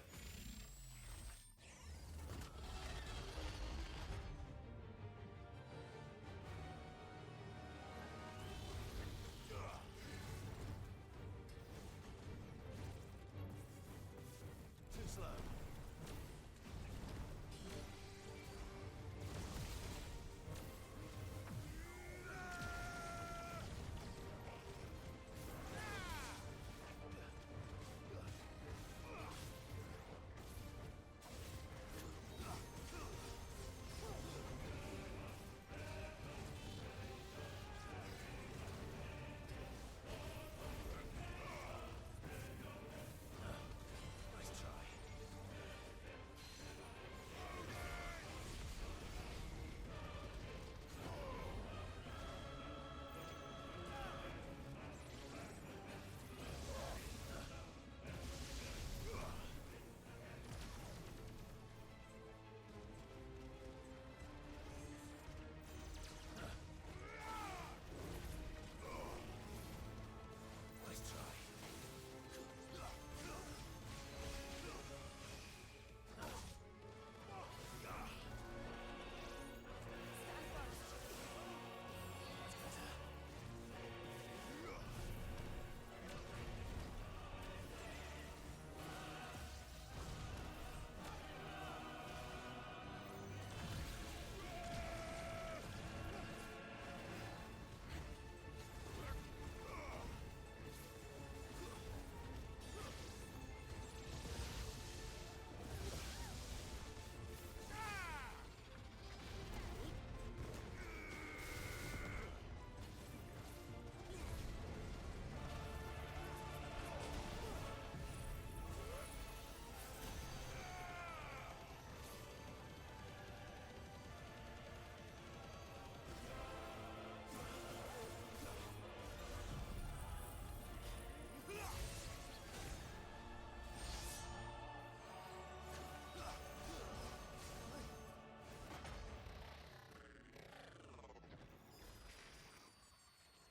Too slow. Nice try. Nice try.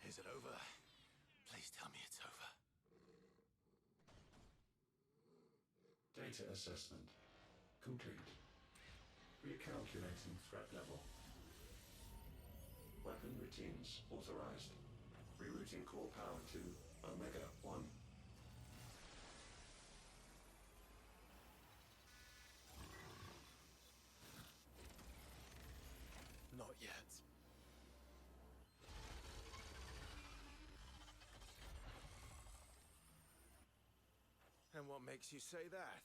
Is it over? Please tell me it's over. Data assessment complete. Recalculating threat level. Weapon routines authorized. Rerouting core power to Omega-1. Not yet. And what makes you say that?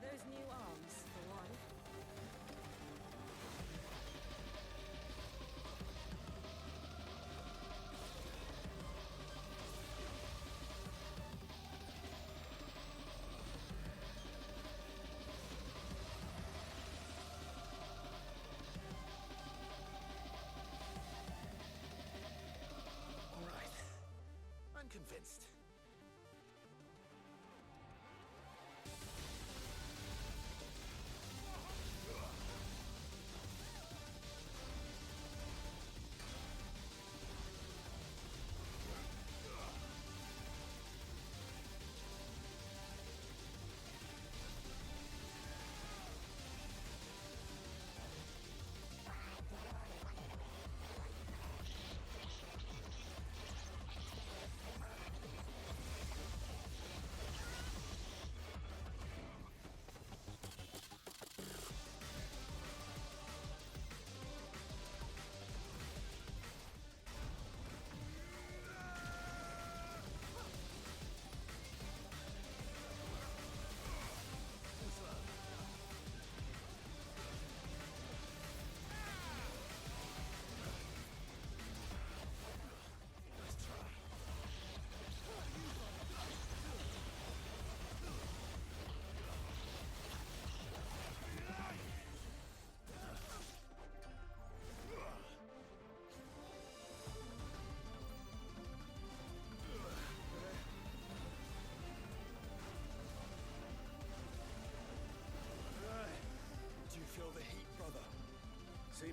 Those new arms, for one. All right. I'm convinced.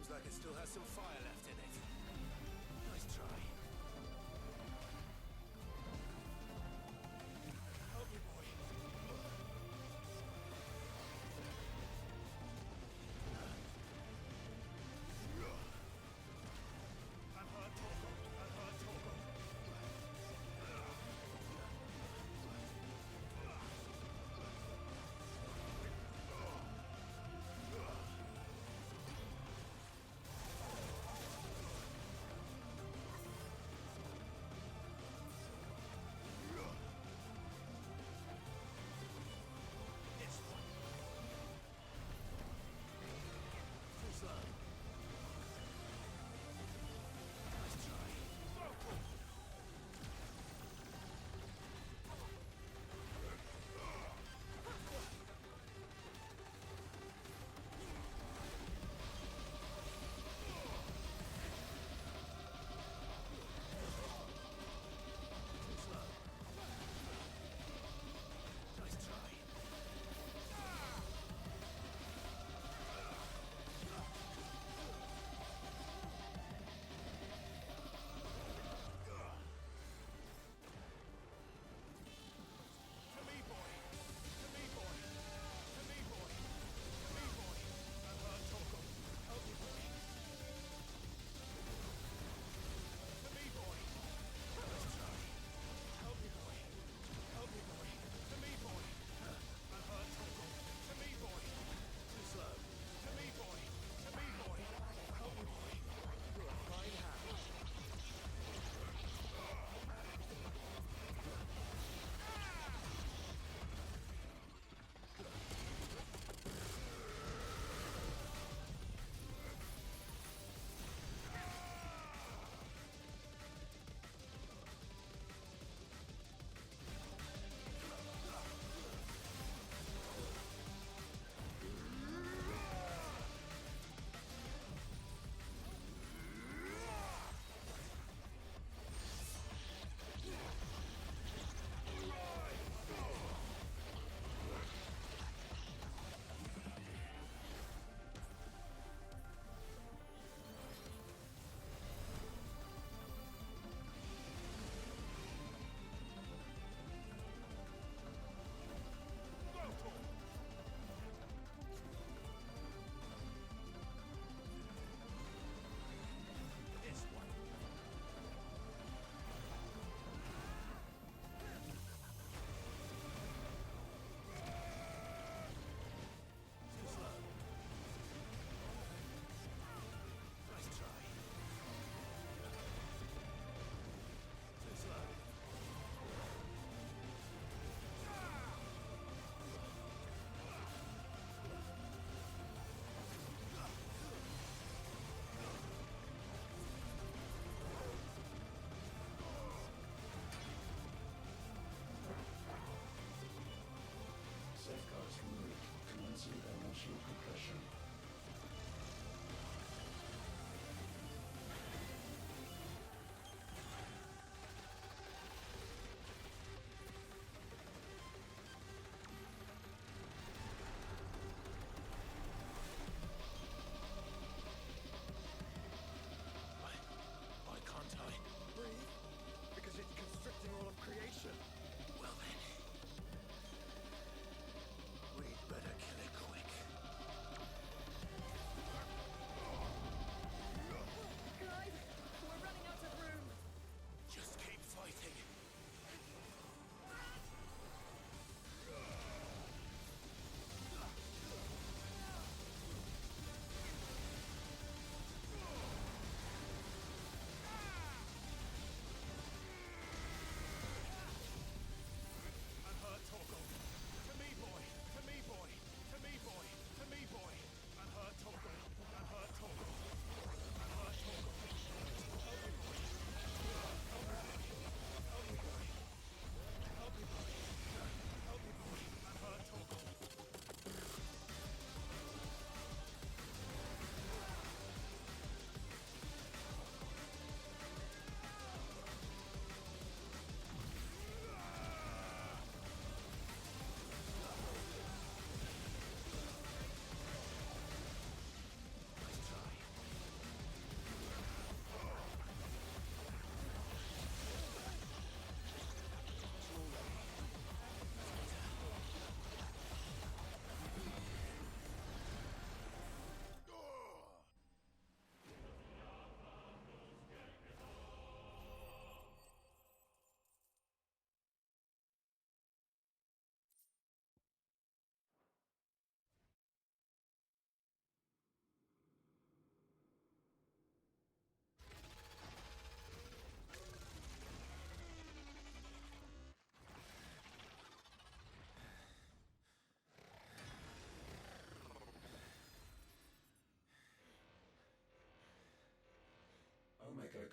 Seems like it still has some fire left in it. Nice try. Help me, boy. I'm hurt, Torgal. I'm hurt, Torgal.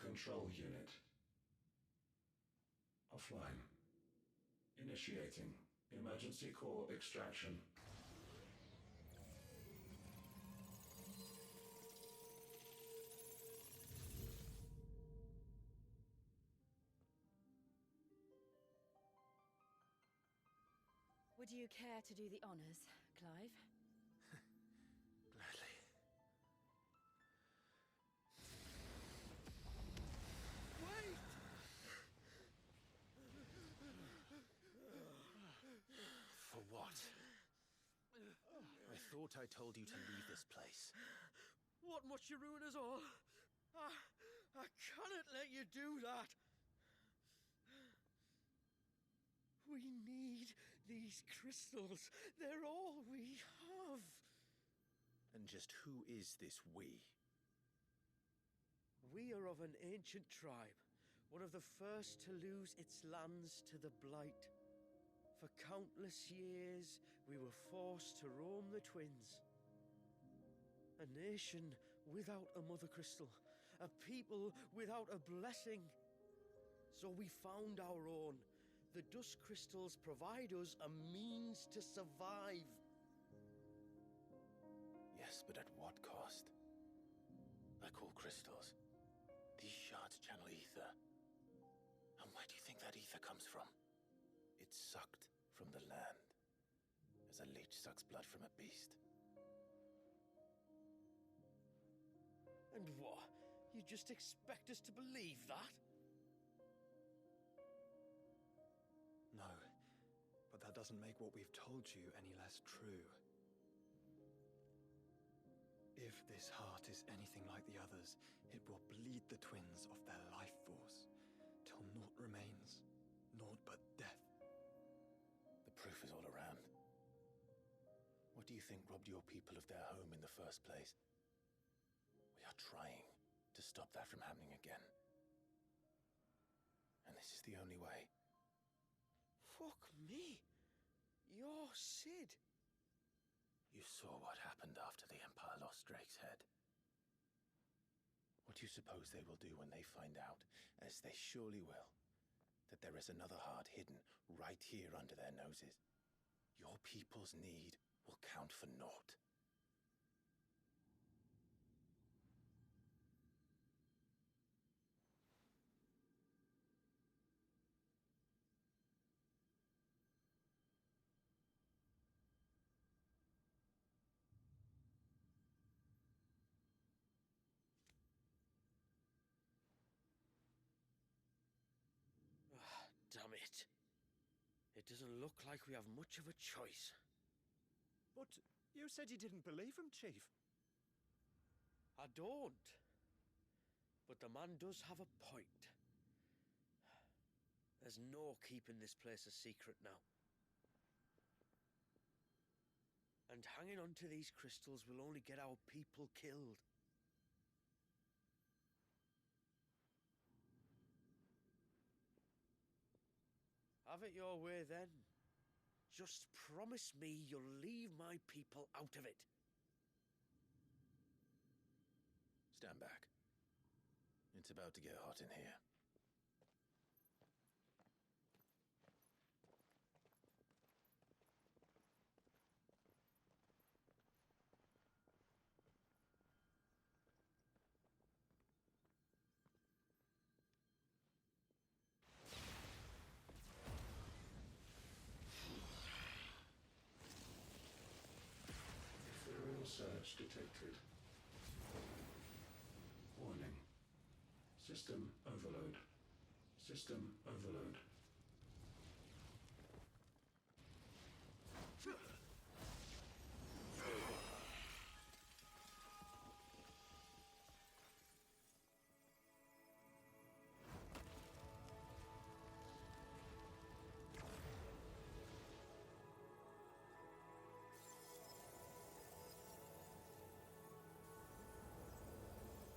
control unit. Offline. Initiating emergency core extraction. Would you care to do the honors, Clive? Gladly. Wait! For what? I thought I told you to leave this place. What must you ruin us all? I cannot let you do that. We need these crystals. They're all we have. And just who is this we? We are of an ancient tribe, one of the first to lose its lands to the Blight. For countless years, we were forced to roam the Twins. A nation without a mother crystal, a people without a blessing. So we found our own. The dust crystals provide us a means to survive. Yes, but at what cost? Like all crystals, these shards channel ether. And where do you think that ether comes from? It's sucked from the land, as a leech sucks blood from a beast. And what? You just expect us to believe that? No, but that doesn't make what we've told you any less true. If this heart is anything like the others, it will bleed the twins of their life force, till naught remains, naught but death. The proof is all around. What do you think robbed your people of their home in the first place? We are trying to stop that from happening again. And this is the only way. Fuck me. You're Sid. You saw what happened after the Empire lost Drake's head. What do you suppose they will do when they find out, as they surely will, that there is another heart hidden right here under their noses? Your people's need will count for naught. Damn it. It doesn't look like we have much of a choice. But you said you didn't believe him, Chief. I don't. But the man does have a point. There's no keeping this place a secret now. And hanging on to these crystals will only get our people killed. Have it your way then. Just promise me you'll leave my people out of it. Stand back. It's about to get hot in here. Ethereal surge detected. Warning. System overload. System overload.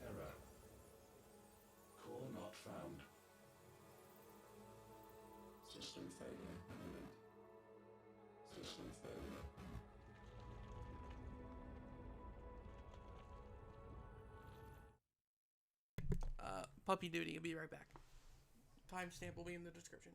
Error. Core not found. System failure imminent. System failure. Puppy duty. I'll be right back. Timestamp will be in the description.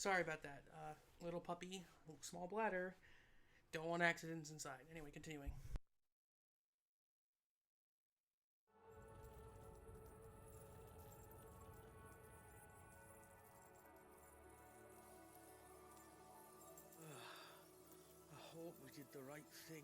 Sorry about that. Little puppy, small bladder. Don't want accidents inside. Anyway, continuing. I hope we did the right thing.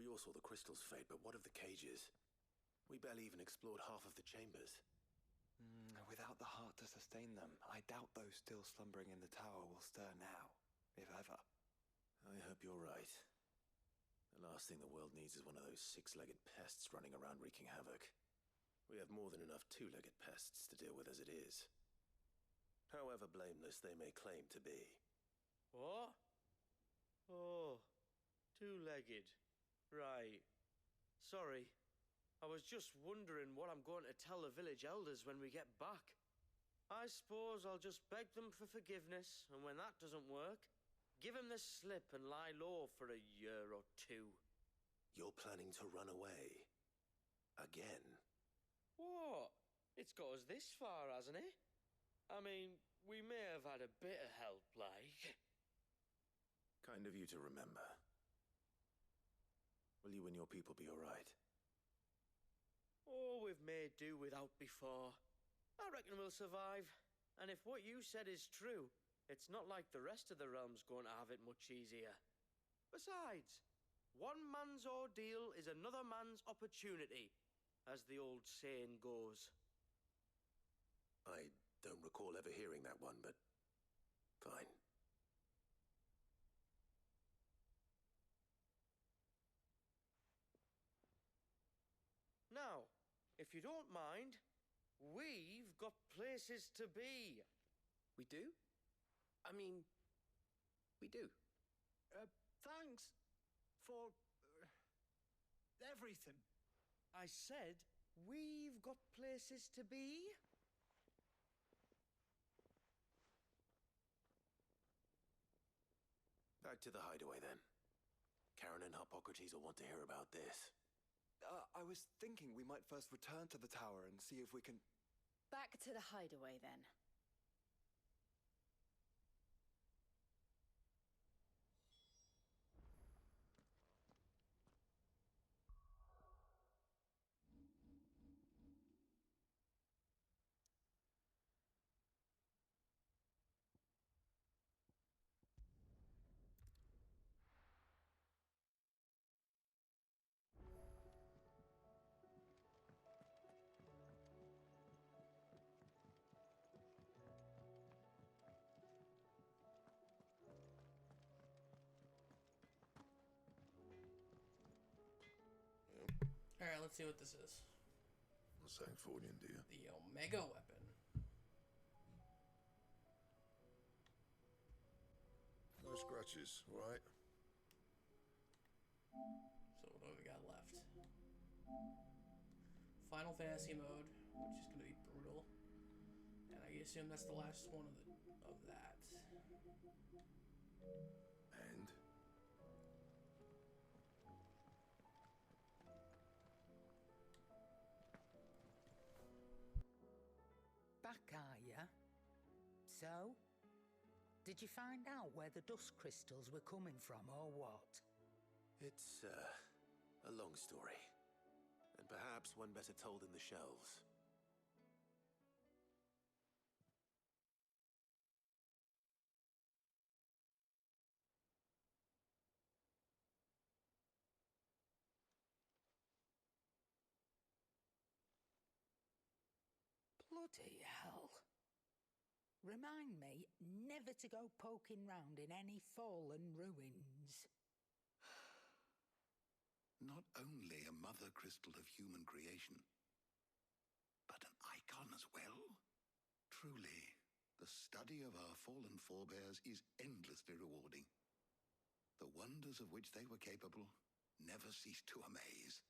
We all saw the crystals fade, but what of the cages? We barely even explored half of the chambers. Without the heart to sustain them, I doubt those still slumbering in the tower will stir now, if ever. I hope you're right. The last thing the world needs is one of those six-legged pests running around wreaking havoc. We have more than enough two-legged pests to deal with as it is. However blameless they may claim to be. What? Oh, two-legged. Right. Sorry. I was just wondering what I'm going to tell the village elders when we get back. I suppose I'll just beg them for forgiveness, and when that doesn't work, give them the slip and lie low for a year or two. You're planning to run away? Again? What? It's got us this far, hasn't it? I mean, we may have had a bit of help, like. Kind of you to remember. Will you and your people be all right? Oh, we've made do without before. I reckon we'll survive. And if what you said is true, it's not like the rest of the realm's going to have it much easier. Besides, one man's ordeal is another man's opportunity, as the old saying goes. I don't recall ever hearing that one, but fine. Now, if you don't mind, we've got places to be. We do? I mean, we do. Thanks for everything. I said we've got places to be. Back to the hideaway, then. Karen and Hippocrates will want to hear about this. I was thinking we might first return to the tower and see if we can... Back to the hideaway, then. Alright, let's see what this is. What's that Fordian, do you? The Omega weapon. No scratches, right? So what do we got left? Final Fantasy mode. which is going to be brutal. And I assume that's the last one of that. And? Back, are ya? So? Did you find out where the dust crystals were coming from, or what? It's, a long story. And perhaps one better told in the shelves. Bloody hell. Remind me never to go poking round in any fallen ruins. Not only a mother crystal of human creation, but an icon as well. Truly, the study of our fallen forebears is endlessly rewarding. The wonders of which they were capable never ceased to amaze.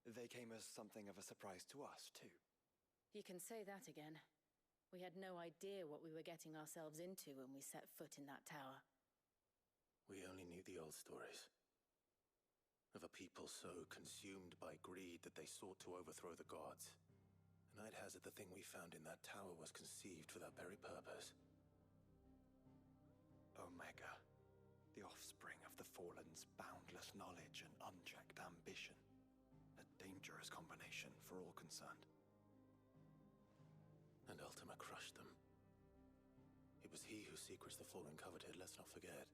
They came as something of a surprise to us, too. You can say that again. We had no idea what we were getting ourselves into when we set foot in that tower. We only knew the old stories. Of a people so consumed by greed that they sought to overthrow the gods. And I'd hazard the thing we found in that tower was conceived for that very purpose. Omega, the offspring of the Fallen's boundless knowledge and unchecked ambition. A dangerous combination for all concerned. And Ultima crushed them. It was he whose secrets the Fallen coveted, let's not forget.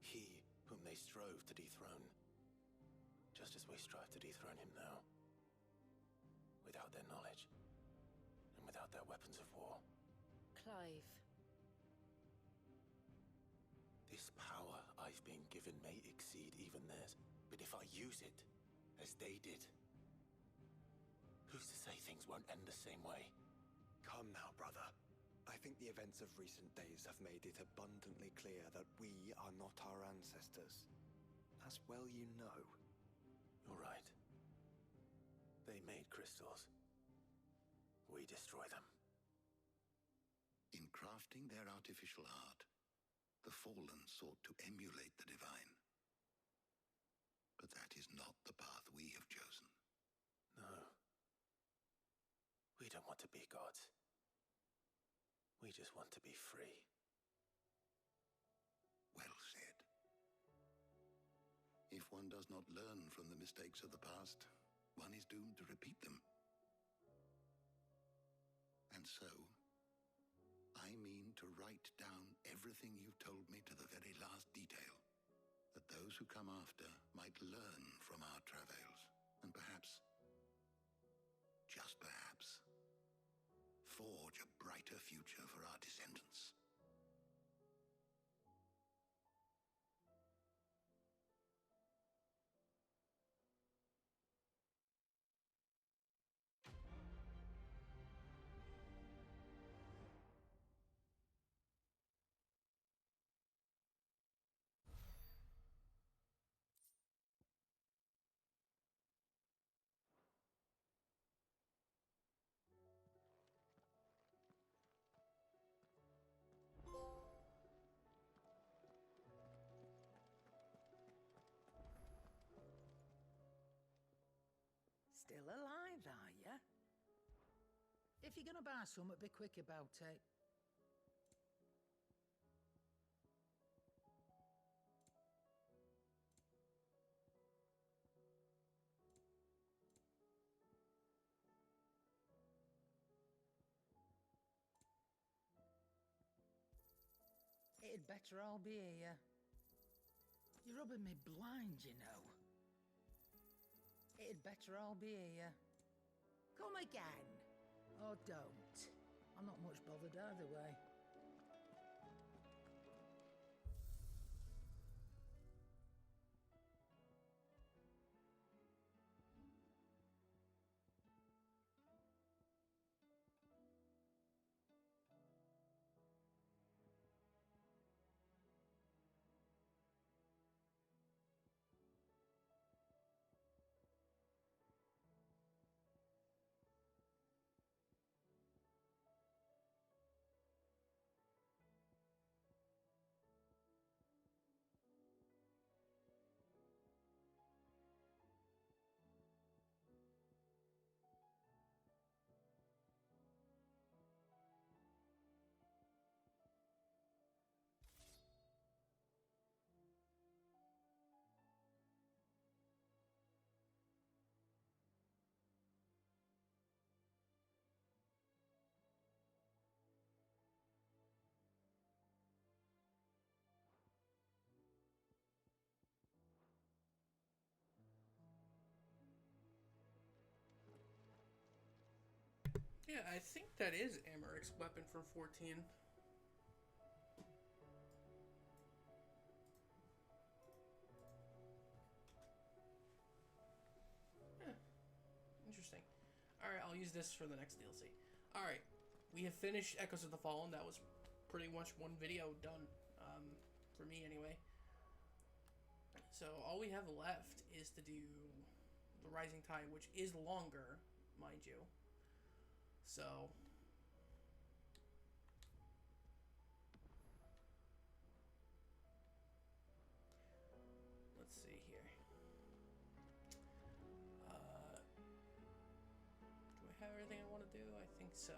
He whom they strove to dethrone. Just as we strive to dethrone him now. Without their knowledge. And without their weapons of war. Clive. This power I've been given may exceed even theirs. But if I use it, as they did, who's to say things won't end the same way? Come now, brother. I think the events of recent days have made it abundantly clear that we are not our ancestors. As well you know. You're right. They made crystals. We destroy them. In crafting their artificial art, the Fallen sought to emulate the divine. But that is not the path we have chosen. No. We don't want to be gods. We just want to be free. Well said. If one does not learn from the mistakes of the past, one is doomed to repeat them. And so, I mean to write down everything you've told me to the very last detail, that those who come after might learn from our travails, and perhaps, just perhaps, forge a brighter future for our descendants. Still alive, are ya? If you're gonna buy some, be quick about it. It'd better all be here. You're rubbing me blind, you know. It'd better all be here. Come again. Or don't. I'm not much bothered either way. Yeah, I think that is Amaric's weapon from 14. Yeah. Interesting. Alright, I'll use this for the next DLC. Alright, we have finished Echoes of the Fallen. That was pretty much one video done, for me anyway. So all we have left is to do the Rising Tide, which is longer, mind you. So let's see here. Do I have everything I want to do? I think so.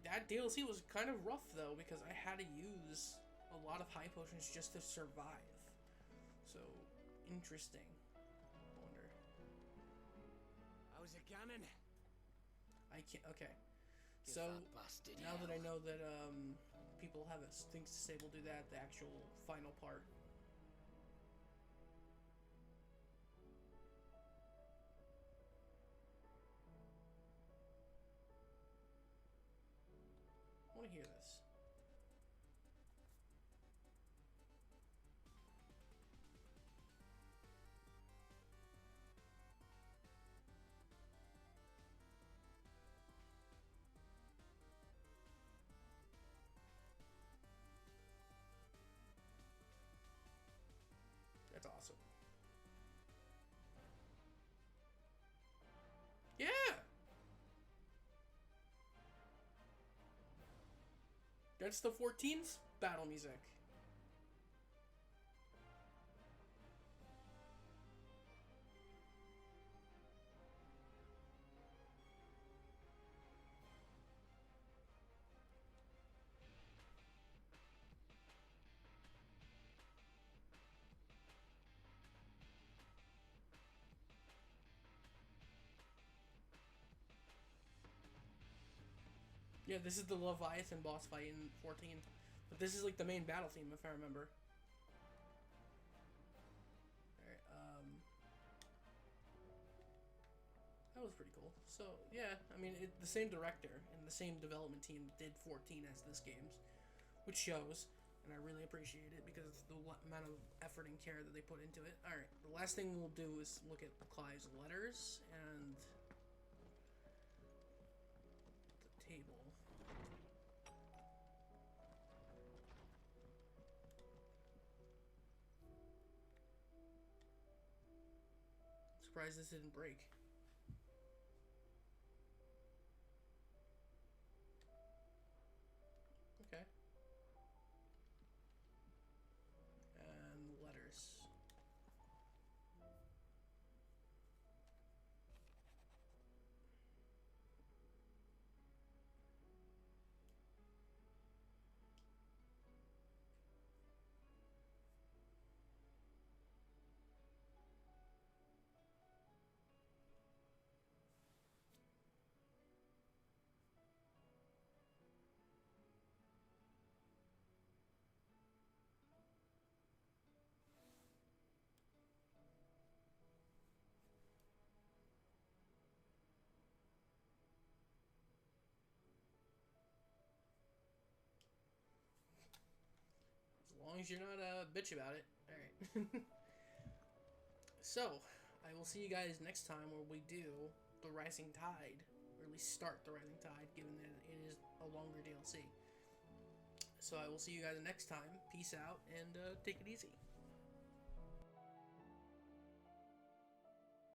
That DLC was kind of rough though, because I had to use a lot of high potions just to survive. So interesting. I wonder. How's it going? I can't. Okay. Give So that bastard now that I hell. know that people have things to say, we'll do that. The actual final part. I want to hear this. That's awesome. Yeah! That's the 14's battle music. Yeah, this is the Leviathan boss fight in 14. But this is like the main battle theme, if I remember. Alright, that was pretty cool. So, yeah, I mean, the same director and the same development team did 14 as this game's, which shows, and I really appreciate it because it's the amount of effort and care that they put into it. Alright, the last thing we'll do is look at Clive's letters and the table. Surprised this didn't break. Okay. And letters. As long as you're not a bitch about it. Alright. So, I will see you guys next time where we do the Rising Tide. Or at least start the Rising Tide, given that it is a longer DLC. So I will see you guys next time. Peace out, and take it easy.